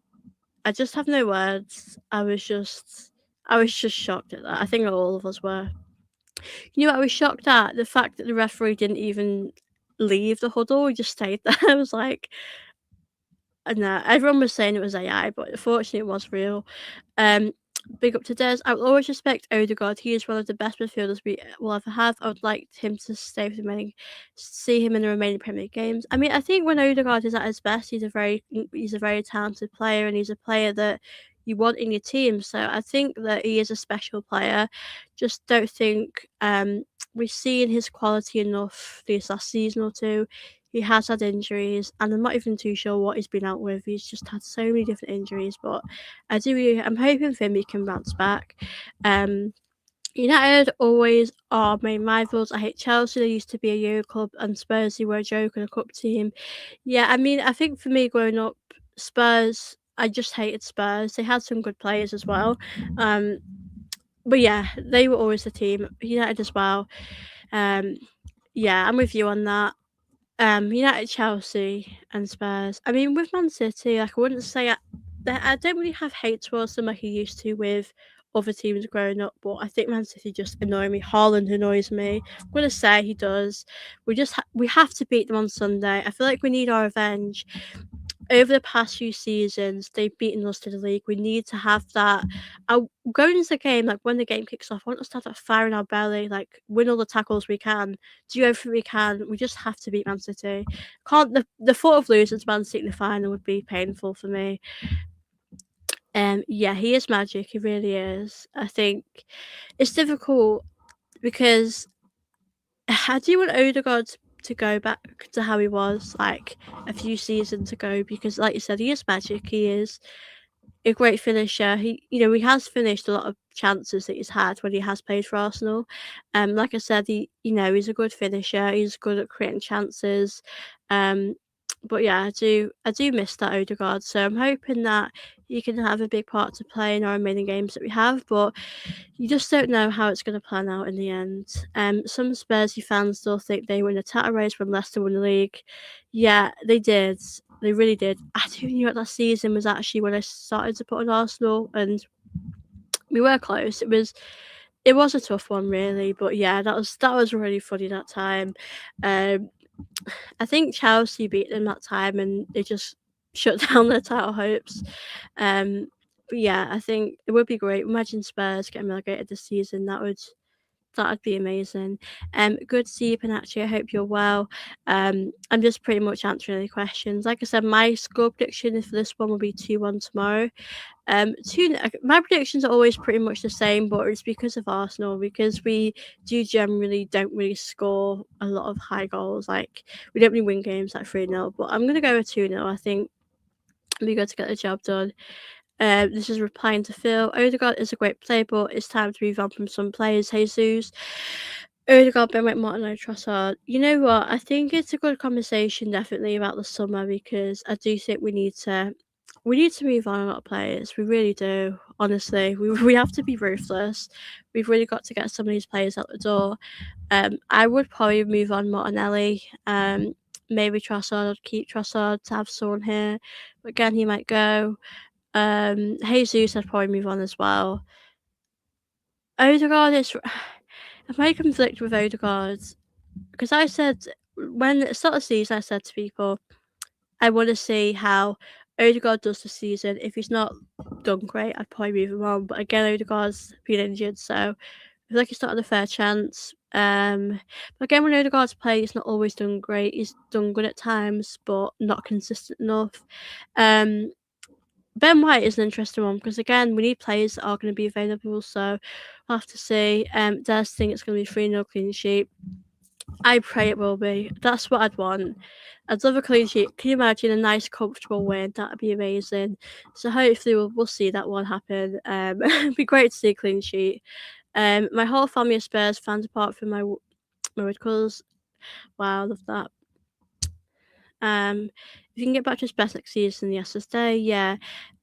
A: I just have no words. I was just shocked at that. I think all of us were. What I was shocked at? The fact that the referee didn't even leave the huddle, he just stayed there. I was like, no, everyone was saying it was AI, but unfortunately it was real. Um, Big up to Des. I will always respect Odegaard. He is one of the best midfielders we will ever have. I would like him to stay with the remaining, see him in the remaining Premier League games. I mean, I think when Odegaard is at his best, he's a very talented player, and he's a player that you want in your team. So I think that he is a special player. Just don't think we've seen his quality enough this last season or two. He has had injuries, and I'm not even too sure what he's been out with. He's just had so many different injuries, but I'm hoping for him he can bounce back. United always are main rivals. I hate Chelsea. They used to be a Euro club, and Spurs, who were a joke and a cup team. Yeah, I mean, I think for me growing up, Spurs, I just hated Spurs. They had some good players as well. But yeah, they were always the team. United as well. Yeah, I'm with you on that. United, Chelsea, and Spurs. I mean, with Man City, like I wouldn't say I don't really have hate towards them like I used to with other teams growing up, but I think Man City just annoy me. Haaland annoys me. I'm gonna say he does. We have to beat them on Sunday. I feel like we need our revenge. Over the past few seasons, they've beaten us to the league. We need to have that. Going into the game, like when the game kicks off, I want us to have that fire in our belly, like win all the tackles we can, do everything we can. We just have to beat Man City. Can't the thought of losing to Man City in the final would be painful for me. Yeah, he is magic. He really is. I think it's difficult because I do want Odegaard to go back to how he was like a few seasons ago because, like you said, he is magic. He is a great finisher. He has finished a lot of chances that he's had when he has played for Arsenal. Like I said, he's a good finisher. He's good at creating chances. But yeah, I do miss that Odegaard. So I'm hoping that he can have a big part to play in our remaining games that we have. But you just don't know how it's going to plan out in the end. Some Spursy fans still think they were in a title race when Leicester won the league. Yeah, they did. They really did. I do knew that season was actually when I started to put on Arsenal, and we were close. It was a tough one, really, but yeah, that was really funny that time. I think Chelsea beat them that time, and they just shut down their title hopes. Um, But yeah, I think it would be great. Imagine Spurs getting relegated this season. That'd be amazing. Good to see you, Panachi. I hope you're well. I'm just pretty much answering any questions. Like I said, my score prediction for this one will be 2-1 tomorrow. My predictions are always pretty much the same, but it's because of Arsenal, because we do generally don't really score a lot of high goals. Like, we don't really win games like 3-0, but I'm gonna go with 2-0. I think it'll be good to get the job done. This is replying to Phil. Odegaard is a great player, but it's time to move on from some players. Jesus, Odegaard, Ben White, Martin, Trossard. You know what? I think it's a good conversation, definitely, about the summer, because I do think we need to move on a lot of players. We really do. Honestly, we have to be ruthless. We've really got to get some of these players out the door. I would probably move on Martinelli. Maybe Trossard. I'd keep Trossard to have someone here, but again, he might go. Jesus, I'd probably move on as well. Odegaard is. I might conflict with Odegaard because I said when at the start of the season, I said to people, I want to see how Odegaard does this season. If he's not done great, I'd probably move him on. But again, Odegaard's been injured, so I feel like he's not had a fair chance. But again, when Odegaard's played, he's not always done great. He's done good at times, but not consistent enough. Ben White is an interesting one because again, we need players that are going to be available, so we'll have to see. Des think it's going to be 3-0 clean sheet. I pray it will be. That's what I'd want. I'd love a clean sheet. Can you imagine a nice, comfortable win? That'd be amazing. So hopefully we'll see that one happen. It'd be great to see a clean sheet. My whole family are Spurs fans apart from my red colours. Wow, I love that. If you can get back to his best next season, yes, to stay, yeah.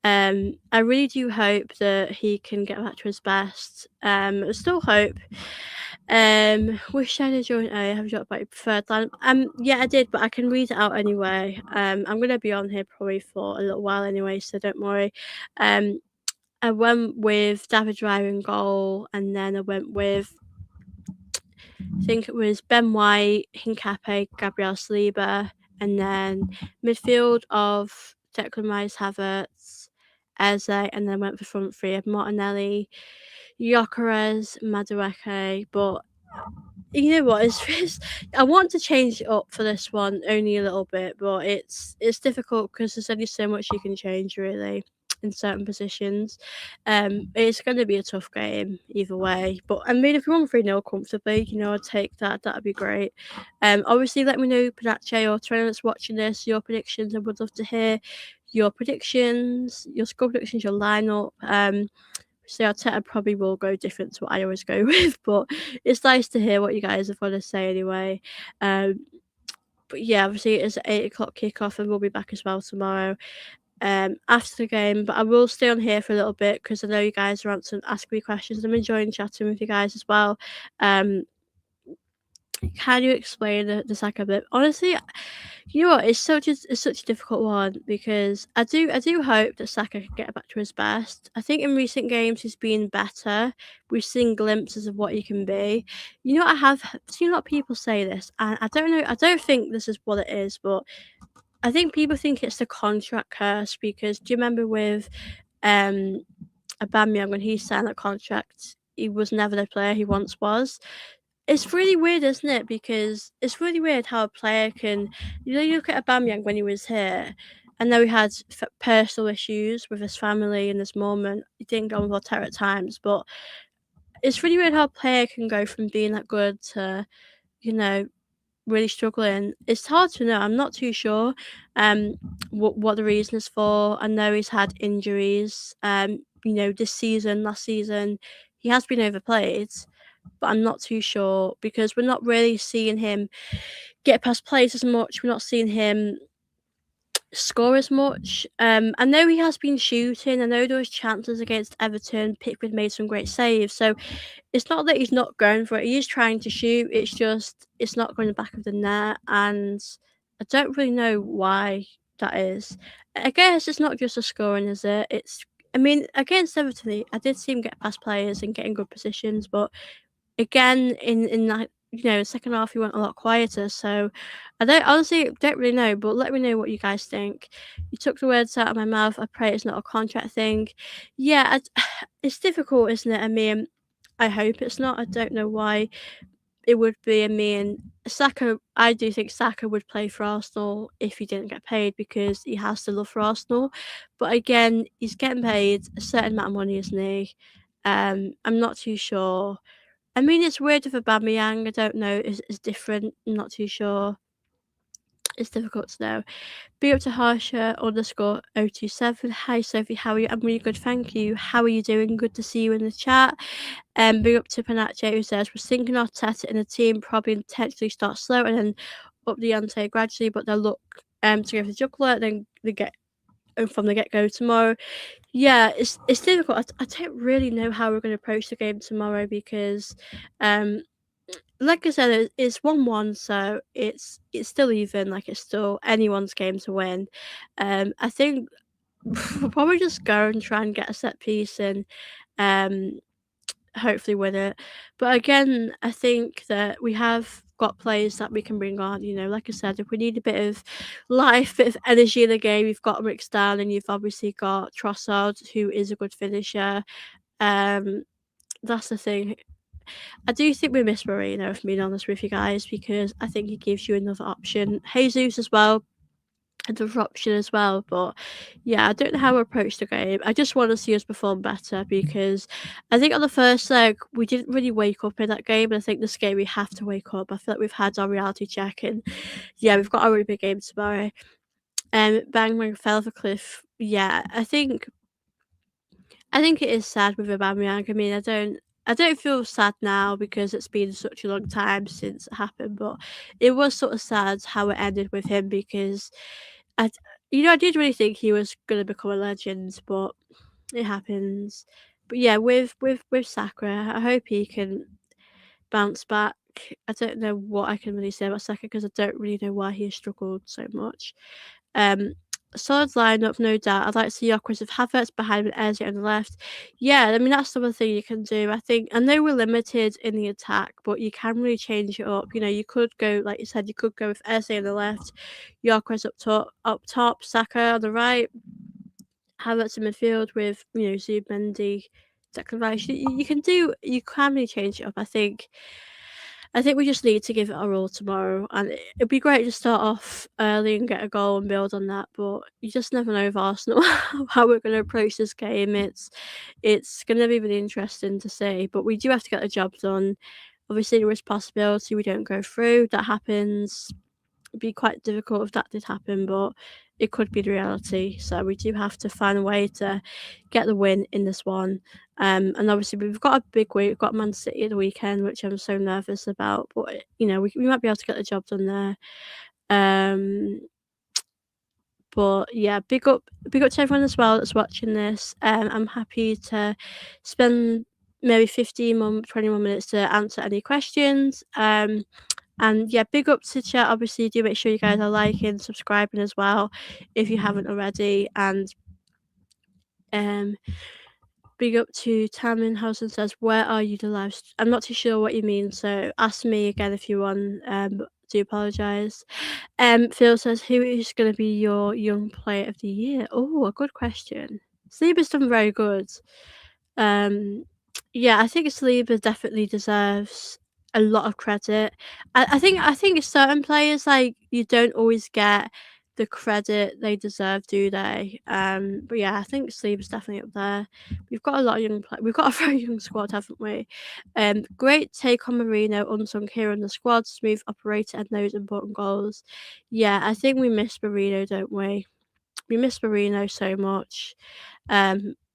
A: I really do hope that he can get back to his best. I still hope. Wish I had joined A. Have you got my preferred line? Yeah, I did, but I can read it out anyway. I'm gonna be on here probably for a little while anyway, so don't worry. I went with David Raya in goal, and then I went with I think it was Ben White, Hincapié, Gabriel Saliba, and then midfield of Declan Rice, Havertz, Eze, and then went for front three of Martinelli, Gyökeres, Madueke. But you know what? I want to change it up for this one only a little bit, but it's difficult because there's only so much you can change really in certain positions. It's going to be a tough game either way. But I mean, if you want 3-0 comfortably, I'd take that. That'd be great. Obviously, let me know, Panache or Trent that's watching this, your predictions. I would love to hear your predictions, your score predictions, your lineup. So Arteta probably will go different to what I always go with, but it's nice to hear what you guys have got to say anyway. But yeah, obviously it's an 8 o'clock kickoff, and we'll be back as well tomorrow after the game. But I will stay on here for a little bit because I know you guys are asking me questions. I'm enjoying chatting with you guys as well. Can you explain the Saka bit? Honestly, you know what? It's such a difficult one because I do hope that Saka can get back to his best. I think in recent games he's been better. We've seen glimpses of what he can be. You know, I have seen a lot of people say this, and I don't know. I don't think this is what it is, but I think people think it's the contract curse because do you remember with Aubameyang when he signed that contract? He was never the player he once was. It's really weird, isn't it? Because it's really weird how a player can, you look at Aubameyang when he was here. I know he had personal issues with his family in this moment. He didn't go on Voltaire at times, but it's really weird how a player can go from being that good to, really struggling. It's hard to know. I'm not too sure what the reason is for. I know he's had injuries. This season, last season, he has been overplayed, but I'm not too sure because we're not really seeing him get past plays as much. We're not seeing him score as much. I know he has been shooting. I know there was chances against Everton. Pickford made some great saves. So it's not that he's not going for it. He is trying to shoot. It's just it's not going the back of the net. And I don't really know why that is. I guess it's not just the scoring, is it? Against Everton, I did see him get past players and get in good positions, but again, in that second half he went a lot quieter. So I don't honestly don't really know, but let me know what you guys think. You took the words out of my mouth. I pray it's not a contract thing. Yeah, it's difficult, isn't it? I mean, I hope it's not. I don't know why it would be. I mean, Saka. I do think Saka would play for Arsenal if he didn't get paid because he has the love for Arsenal. But again, he's getting paid a certain amount of money, isn't he? I'm not too sure. I mean, it's weird with Aubameyang. I don't know. It's different. I'm not too sure. It's difficult to know. Big up to Harsha_027. Hi Sophie, how are you? I'm really good, thank you. How are you doing? Good to see you in the chat. Big up to Panache who says we're thinking Arteta in the team probably intentionally start slow and then up the ante gradually, but they'll look to give the juggler, then they get from the get go tomorrow. Yeah, it's difficult. I don't really know how we're going to approach the game tomorrow because like I said, it's 1-1, so it's still even. Like it's still anyone's game to win. I think we'll probably just go and try and get a set piece and um, hopefully win it. But again, I think that we have got players that we can bring on. Like I said, if we need a bit of life, bit of energy in the game, you've got Rick Stan and you've obviously got Trossard, who is a good finisher. Um, that's the thing. I do think we miss Marino, if I'm being honest with you guys, because I think he gives you another option. Jesus as well, another option as well. But yeah, I don't know how we approach the game. I just want to see us perform better because I think on the first leg we didn't really wake up in that game, and I think this game we have to wake up. I feel like we've had our reality check, and yeah, we've got a really big game tomorrow. Bang Bang fell off a cliff. Yeah, I think it is sad with Aubameyang. I mean, I don't feel sad now because it's been such a long time since it happened, but it was sort of sad how it ended with him because I, I did really think he was gonna become a legend, but it happens. But yeah, with Saka, I hope he can bounce back. I don't know what I can really say about Saka because I don't really know why he has struggled so much. Um, Solid lineup, no doubt. I'd like to see Yokeres with Havertz behind with Eze on the left. Yeah, I mean that's the one thing you can do. I know we're limited in the attack, but you can really change it up. You could go like you said, you could go with Eze on the left, Yokeres up top, Saka on the right, Havertz in midfield with Zubimendi, Declan Rice. You can really change it up. I think we just need to give it our all tomorrow, and it'd be great to start off early and get a goal and build on that. But you just never know with Arsenal how we're going to approach this game. It's going to be really interesting to see, but we do have to get the job done. Obviously, there is possibility we don't go through. That happens. It'd be quite difficult if that did happen, but it could be the reality. So we do have to find a way to get the win in this one. And obviously we've got a big week. We've got Man City at the weekend, which I'm so nervous about. But we might be able to get the job done there. But yeah, big up to everyone as well that's watching this. I'm happy to spend maybe 21 minutes to answer any questions. And yeah, big up to chat. Obviously, do make sure you guys are liking, subscribing as well if you haven't already. And big up to Tamminhausen says, "Where are you the live?" I'm not too sure what you mean, so ask me again if you want. Do apologise. Phil says, "Who is going to be your young player of the year?" Oh, a good question. Saliba's done very good. Yeah, I think Saliba definitely deserves a lot of credit. I think certain players like you don't always get the credit they deserve, do they? But yeah, I think Saliba's definitely up there. We've got a lot of we've got a very young squad, haven't we? Great take on Marino, unsung hero in the squad, smooth operator and those important goals. Yeah, I think we miss Marino, don't we? We miss Marino so much.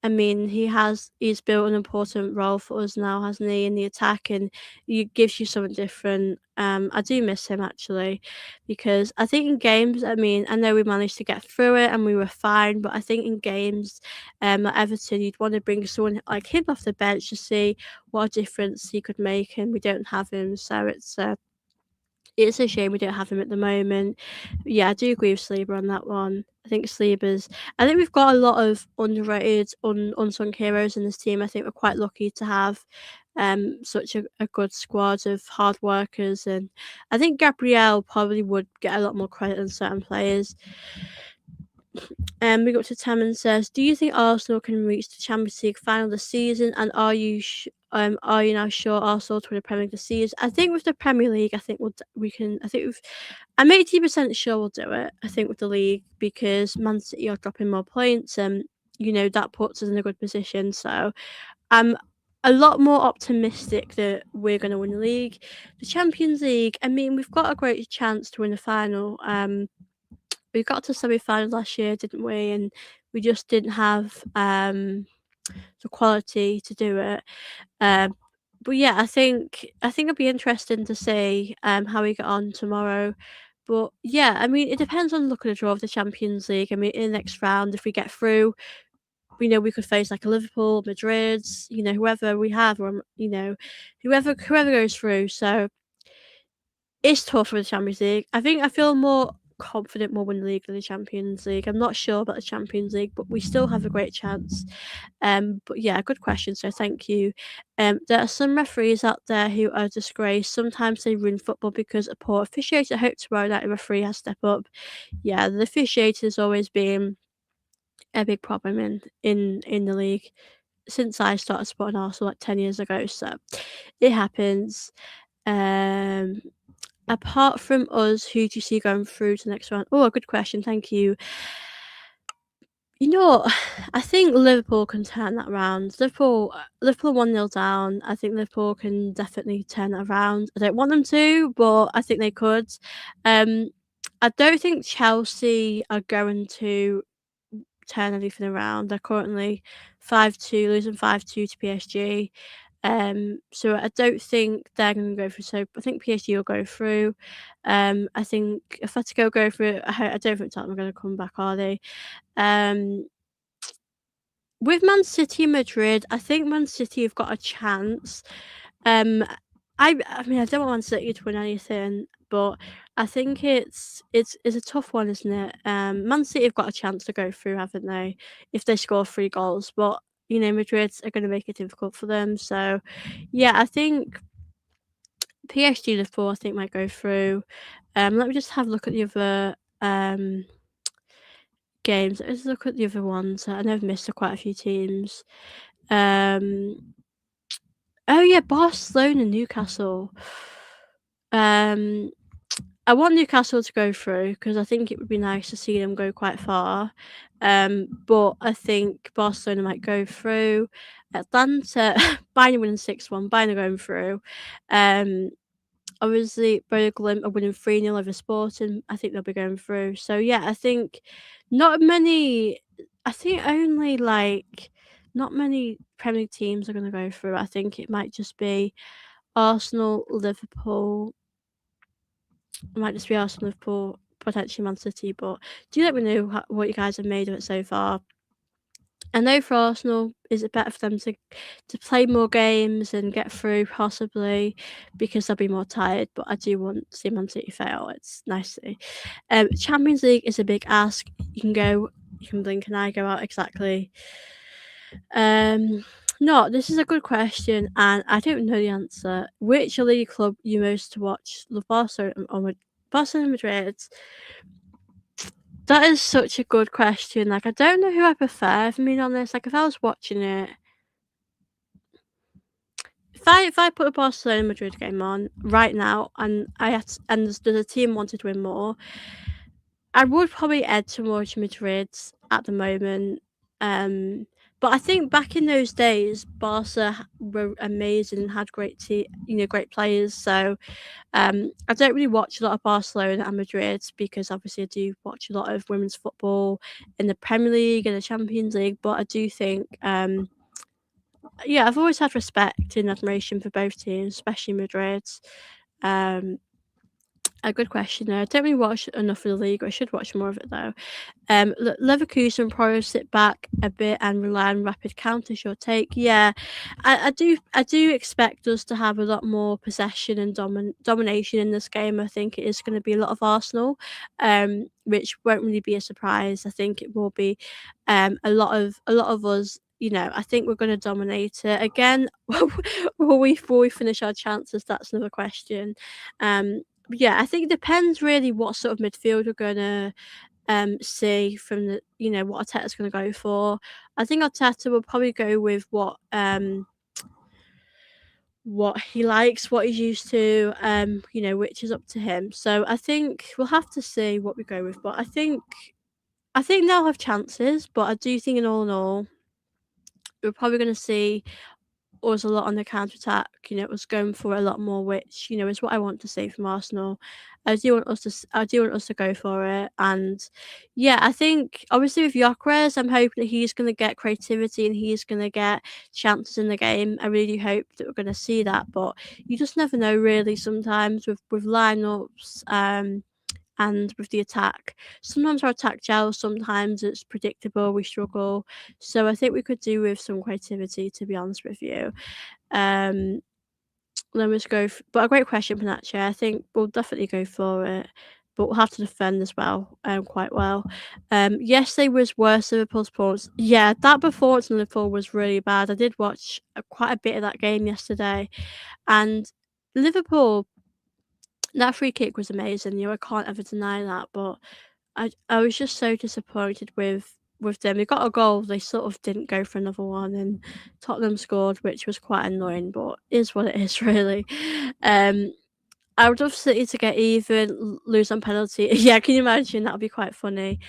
A: I mean, he's built an important role for us now, hasn't he, in the attack, and he gives you something different. I do miss him actually, because I think in games, I mean, I know we managed to get through it and we were fine, but I think in games, like Everton, you'd want to bring someone like him off the bench to see what a difference he could make, and we don't have him, so it's a shame we don't have him at the moment. Yeah, I do agree with Saliba on that one. I think we've got a lot of underrated, unsung heroes in this team. I think we're quite lucky to have. such a good squad of hard workers, and I think Gabriel probably would get a lot more credit than certain players. We got to Tammin says, "Do you think Arsenal can reach the Champions League final this season? And are you now sure Arsenal to win the Premier League this season?" I think with the Premier League, I think we can. I think I'm 80% sure we'll do it. I think with the league because Man City are dropping more points, and that puts us in a good position. So I'm a lot more optimistic that we're going to win the league. The Champions League, I mean, we've got a great chance to win the final. We got to semi-final last year, didn't we? And we just didn't have the quality to do it. But yeah, I think it'll be interesting to see how we get on tomorrow. But yeah, I mean, it depends on the luck of the draw of the Champions League. I mean, in the next round, if we get through, we could face like a Liverpool, Madrid, whoever we have, or whoever goes through. So it's tough for the Champions League. I feel more confident we'll win the league than the Champions League. I'm not sure about the Champions League, but we still have a great chance. But yeah, good question. So thank you. There are some referees out there who are disgraced. Sometimes they ruin football because of poor officiating. I hope tomorrow night a referee has step up. Yeah, the officiating has always been a big problem in the league since I started supporting Arsenal like 10 years ago. So it happens. Apart from us, who do you see going through to the next round? Oh, a good question. Thank you. I think Liverpool can turn that around. Liverpool 1-0 down. I think Liverpool can definitely turn it around. I don't want them to, but I think they could. I don't think Chelsea are going to turn anything around. They're currently 5-2, losing 5-2 to PSG. So I don't think they're going to go through. So I think PSG will go through. I think Atletico go through. I don't think Tottenham are going to come back, are they? With Man City and Madrid, I think Man City have got a chance. I mean, I don't want Man City to win anything, but I think it's a tough one, isn't it? Man City have got a chance to go through, haven't they? If they score 3 goals, but Madrid are going to make it difficult for them. So, yeah, I think PSG Liverpool, I think might go through. Let me just have a look at the other games. Let's look at the other ones. I know I've missed quite a few teams. Oh yeah, Barcelona, Newcastle. I want Newcastle to go through because I think it would be nice to see them go quite far. But I think Barcelona might go through. Atlanta, Bayern winning 6-1. Bayern are going through. Obviously, Bochum are winning 3-0 over Sporting. I think they'll be going through. So yeah, I think not many. I think only not many Premier League teams are going to go through. I think it might just be Arsenal, Liverpool. It might just be Arsenal, Liverpool, potentially Man City. But do let me know what you guys have made of it so far. I know for Arsenal, is it better for them to play more games and get through possibly because they'll be more tired? But I do want to see Man City fail. It's nice to see. Champions League is a big ask. You can blink an eye, go out exactly. No, this is a good question, and I don't know the answer. Which league club you most to watch? Barcelona or Barcelona, Madrid? That is such a good question. I don't know who I prefer, if I'm being honest. If I was watching it, if I put a Barcelona Madrid game on right now, and there's a team wanted to win more, I would probably edge towards Madrid at the moment. But I think back in those days, Barca were amazing and had great great players. So I don't really watch a lot of Barcelona and Madrid because obviously I do watch a lot of women's football in the Premier League and the Champions League. But I do think, I've always had respect and admiration for both teams, especially Madrid. A good question there. I don't really watch enough of the league. I should watch more of it though. Leverkusen probably sit back a bit and rely on rapid counters. Your take? Yeah, I do expect us to have a lot more possession and domination in this game. I think it is going to be a lot of Arsenal, which won't really be a surprise. I think it will be a lot of us I think we're gonna dominate it. Again, will we finish our chances? That's another question. But yeah, I think it depends really what sort of midfield we're gonna see from what Arteta's gonna go for. I think Arteta will probably go with what he likes, what he's used to, which is up to him. So I think we'll have to see what we go with. But I think they'll have chances, but I do think in all, we're probably gonna see us a lot on the counter attack. Us going for a lot more, which is what I want to see from Arsenal. I do want us to go for it, and yeah, I think obviously with Gyökeres, I'm hoping that he's going to get creativity and he's going to get chances in the game. I really do hope that we're going to see that, but you just never know really. Sometimes with lineups, and with the attack. Sometimes our attack gels, sometimes it's predictable, we struggle. So I think we could do with some creativity, to be honest with you. Um, let me just but a great question, Panache. I think we'll definitely go for it, but we'll have to defend as well, quite well. Yesterday was worse Liverpool's performance. Yeah, that performance in Liverpool was really bad. I did watch quite a bit of that game yesterday, and Liverpool, that free kick was amazing. I can't ever deny that, but I was just so disappointed with them. They got a goal, they sort of didn't go for another one, and Tottenham scored, which was quite annoying, but is what it is really. Um, I would love City to get even, lose on penalty. Yeah, can you imagine? That would be quite funny.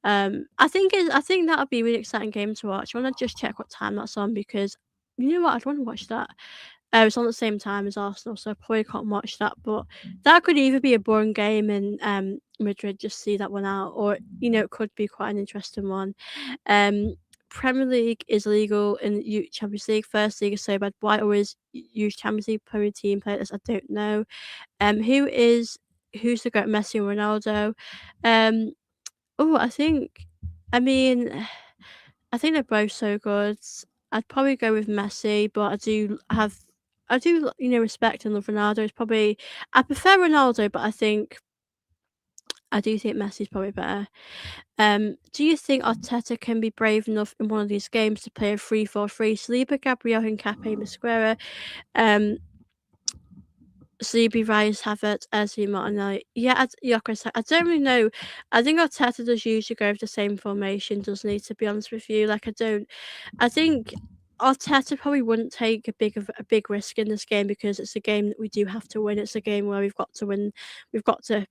A: I think that would be a really exciting game to watch. I want to just check what time that's on because you know what? I'd want to watch that. It's on the same time as Arsenal, so I probably can't watch that. But that could either be a boring game in Madrid, just see that one out, or it could be quite an interesting one. Um, Premier League is illegal in Champions League. First League is so bad. Why always use Champions League Premier Team players? I don't know. Who's the great Messi or Ronaldo? Um, I think, I mean, I think they're both so good. I'd probably go with Messi, but I do, respect and love Ronaldo. It's probably I prefer Ronaldo, but I do think Messi's probably better. Do you think Arteta can be brave enough in one of these games to play a 3-4-3? Saliba, Gabriel, Hincapié, Mosquera, um, Sleepy Rice, Havertz, Ezri, Martinelli. Yeah, I don't really know. I think Arteta does usually go with the same formation, doesn't he? To be honest with you, like I don't. I think Arteta probably wouldn't take a big risk in this game because it's a game that we do have to win. It's a game where we've got to win. We've got to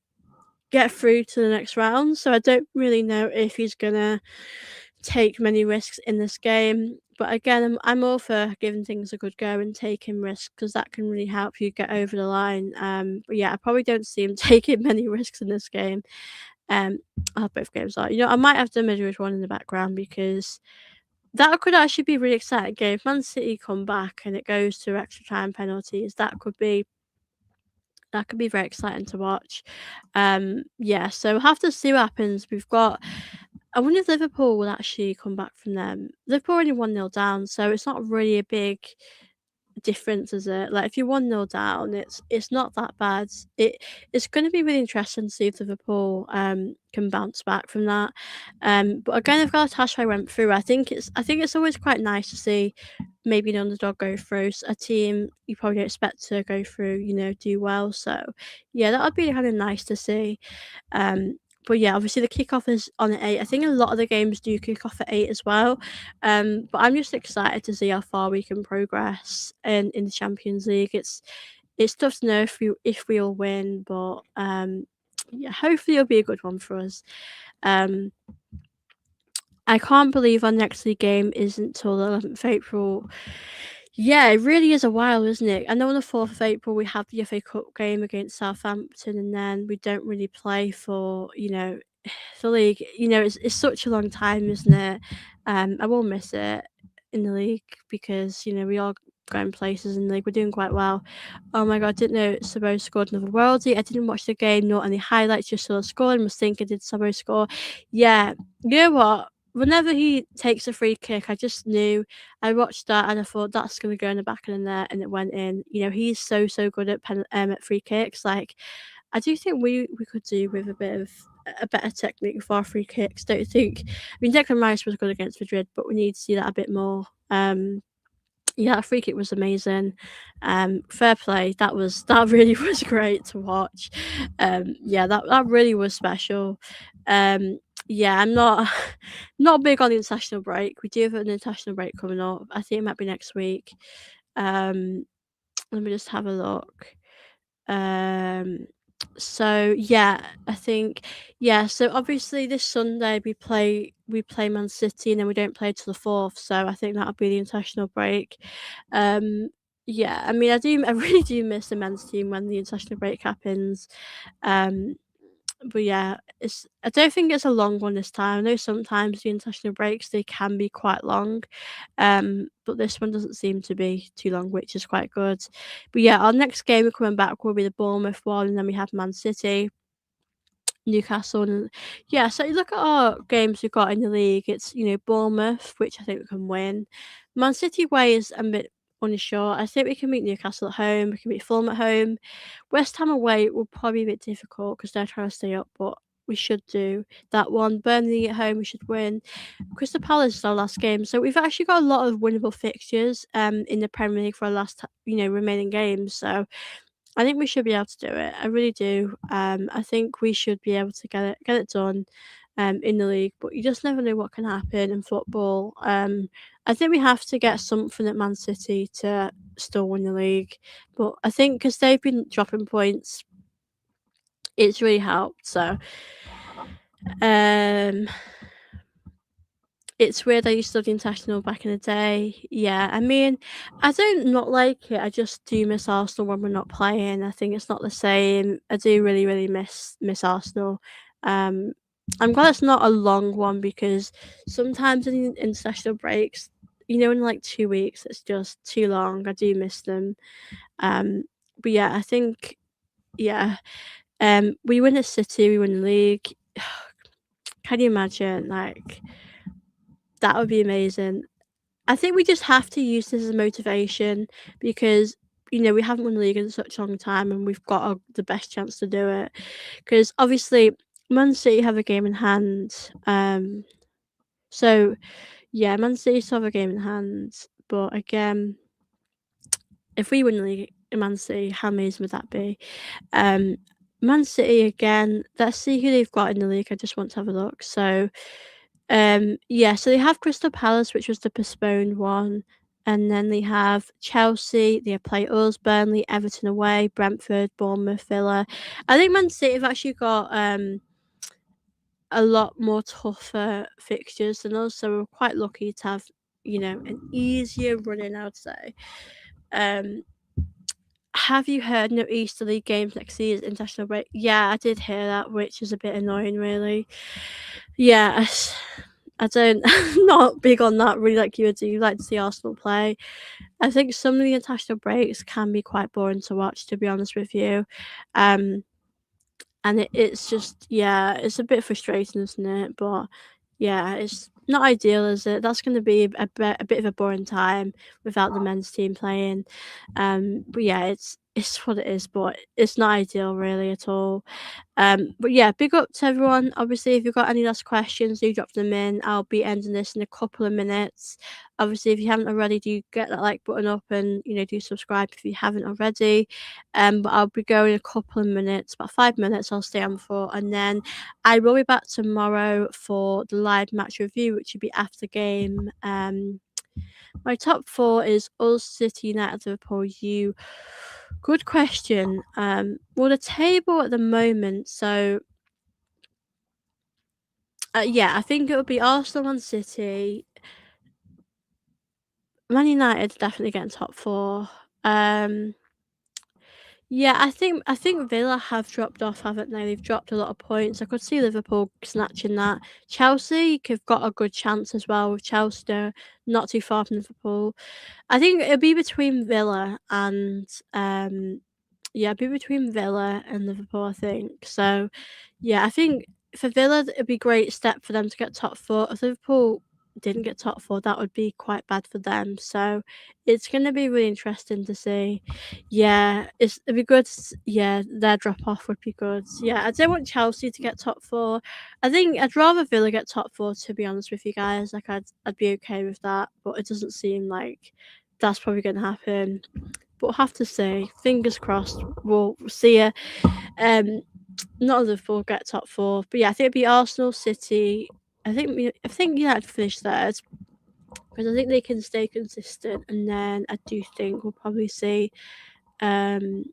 A: get through to the next round. So I don't really know if he's gonna take many risks in this game. But again, I'm all for giving things a good go and taking risks because that can really help you get over the line. But yeah, I probably don't see him taking many risks in this game. I hope both games are. I might have the Madrid one in the background because that could actually be a really exciting game. If Man City come back and it goes to extra time penalties, that could be very exciting to watch. Yeah, so we'll have to see what happens. I wonder if Liverpool will actually come back from them. Liverpool only 1-0 down, so it's not really a big difference, is it? Like if you're 1-0 down, it's not that bad. It's going to be really interesting to see if Liverpool can bounce back from that. But again, if Galatasaray went through, I think it's always quite nice to see maybe an underdog go through. A team you probably don't expect to go through, do well. So yeah, that would be kind of nice to see. But yeah, obviously the kickoff is on at 8. I think a lot of the games do kick off at 8 as well. But I'm just excited to see how far we can progress in the Champions League. It's tough to know if we all win, but yeah, hopefully it'll be a good one for us. Um, I can't believe our next league game isn't till the 11th of April. Yeah, it really is a while, isn't it? I know on the 4th of April we have the FA Cup game against Southampton, and then we don't really play for the league. It's such a long time, isn't it? I will miss it in the league because we are going places in the league. We're doing quite well. Oh my god, I didn't know Sabo scored another worldie. I didn't watch the game, not any highlights, just saw the score and was thinking, did Sabo score? Yeah, you know what? Whenever he takes a free kick, I just knew. I watched that and I thought that's going to go in the back of the net, and it went in. He's so good at free kicks. Like I do think we could do with a bit of a better technique for our free kicks, don't you think? I mean, Declan Rice was good against Madrid, but we need to see that a bit more. Yeah, that free kick was amazing. Fair play. That really was great to watch. Yeah, that really was special. Um, yeah, I'm not not big on the international break. We do have an international break coming up. I think it might be next week. Um, Let me just have a look. Um, so yeah, I think yeah. So obviously this Sunday we play Man City and then we don't play till the fourth. So I think that'll be the international break. Um, yeah, I mean I really do miss the men's team when the international break happens. Um, but yeah, I don't think it's a long one this time. I know sometimes the international breaks they can be quite long, but this one doesn't seem to be too long, which is quite good. But yeah, our next game we're coming back will be the Bournemouth one, and then we have Man City, Newcastle, and yeah. So you look at our games we've got in the league. It's Bournemouth, which I think we can win. Man City way is a bit unsure. I think we can beat Newcastle at home. We can beat Fulham at home. West Ham away will probably be a bit difficult because they're trying to stay up, but we should do that one. Burnley at home, we should win. Crystal Palace is our last game, so we've actually got a lot of winnable fixtures in the Premier League for our last remaining games. So I think we should be able to do it. I really do. I think we should be able to get it done in the league, but you just never know what can happen in football. I think we have to get something at Man City to still win the league, but I think because they've been dropping points, it's really helped. So um, it's weird I used to study international back in the day. Yeah, I mean, I don't not like it. I just do miss Arsenal when we're not playing. I think it's not the same. I do really, really miss Arsenal. Um, I'm glad it's not a long one because sometimes in international breaks, in like 2 weeks, it's just too long. I do miss them. Um, but yeah, I think yeah. We win a City, we win the league. Can you imagine? Like that would be amazing. I think we just have to use this as motivation because we haven't won the league in such a long time, and we've got the best chance to do it. Because obviously, Man City have a game in hand. So yeah, Man City still have a game in hand. But again, if we win the league in Man City, how amazing would that be? Um, Man City again. Let's see who they've got in the league. I just want to have a look. So yeah, so they have Crystal Palace, which was the postponed one, and then they have Chelsea, they play us, Burnley, Everton away, Brentford, Bournemouth, Villa. I think Man City have actually got a lot more tougher fixtures than us, so we're quite lucky to have, an easier running, I would say. Um have you heard no Easter League games next year's international break? Yeah, I did hear that, which is a bit annoying, really. Yeah, I don't not big on that really like you do. You like to see Arsenal play. I think some of the international breaks can be quite boring to watch, to be honest with you. Um, and it's just yeah, it's a bit frustrating, isn't it? But yeah, it's not ideal, is it? That's going to be a bit of a boring time without the men's team playing. But yeah, it's what it is, but it's not ideal really at all. But yeah, big up to everyone. Obviously, if you've got any last questions, do drop them in. I'll be ending this in a couple of minutes. Obviously, if you haven't already, do get that like button up and do subscribe if you haven't already. But I'll be going in a couple of minutes, about 5 minutes. I'll stay on for, and then I will be back tomorrow for the live match review, which will be after game. My top four is us, City, United, Liverpool, you. Good question. Well, the table at the moment, so yeah, I think it would be Arsenal and City. Man United definitely getting top four. Um, yeah, I think Villa have dropped off, haven't they? They've dropped a lot of points. I could see Liverpool snatching that. Chelsea have got a good chance as well with Chelsea. They're not too far from Liverpool. I think it'll be between Villa and yeah, it'll be between Villa and Liverpool, I think. So yeah, I think for Villa it'd be a great step for them to get top four. If Liverpool didn't get top four, that would be quite bad for them. So it's gonna be really interesting to see. Yeah, it'd be good. Yeah, their drop off would be good. Yeah, I don't want Chelsea to get top four. I think I'd rather Villa get top four. To be honest with you guys, like I'd be okay with that. But it doesn't seem like that's probably gonna happen. But we'll have to see. Fingers crossed. We'll see ya. Um, Not Liverpool get top four, but yeah, I think it'd be Arsenal, City. I think United finish third because I think they can stay consistent, and then I do think we'll probably see um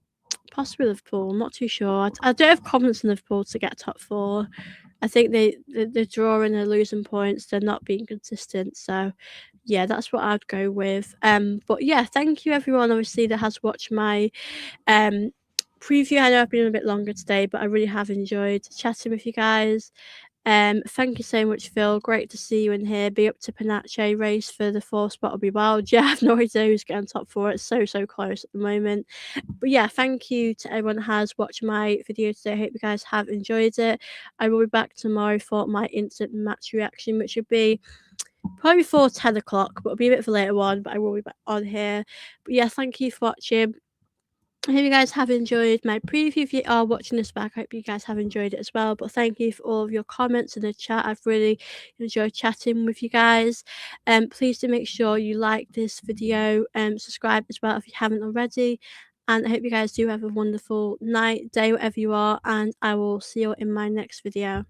A: possibly Liverpool. I'm not too sure. I don't have confidence in Liverpool to get top four. I think they're drawing, they're losing points, they're not being consistent. So yeah, that's what I'd go with. But yeah, thank you everyone. Obviously, that has watched my um preview. I know I've been a bit longer today, but I really have enjoyed chatting with you guys. Thank you so much, Phil. Great to see you in here. Be up to Panache race for the fourth spot will be wild. Yeah, I have no idea who's getting top four. It's so close at the moment. But yeah, thank you to everyone that has watched my video today. I hope you guys have enjoyed it. I will be back tomorrow for my instant match reaction, which will be probably before 10 o'clock, but it'll be a bit of a later one. But I will be back on here. But yeah, thank you for watching. I hope you guys have enjoyed my preview. If you are watching this back, I hope you guys have enjoyed it as well. But thank you for all of your comments in the chat. I've really enjoyed chatting with you guys. Please do make sure you like this video and subscribe as well if you haven't already. And I hope you guys do have a wonderful night, day, wherever you are. And I will see you in my next video.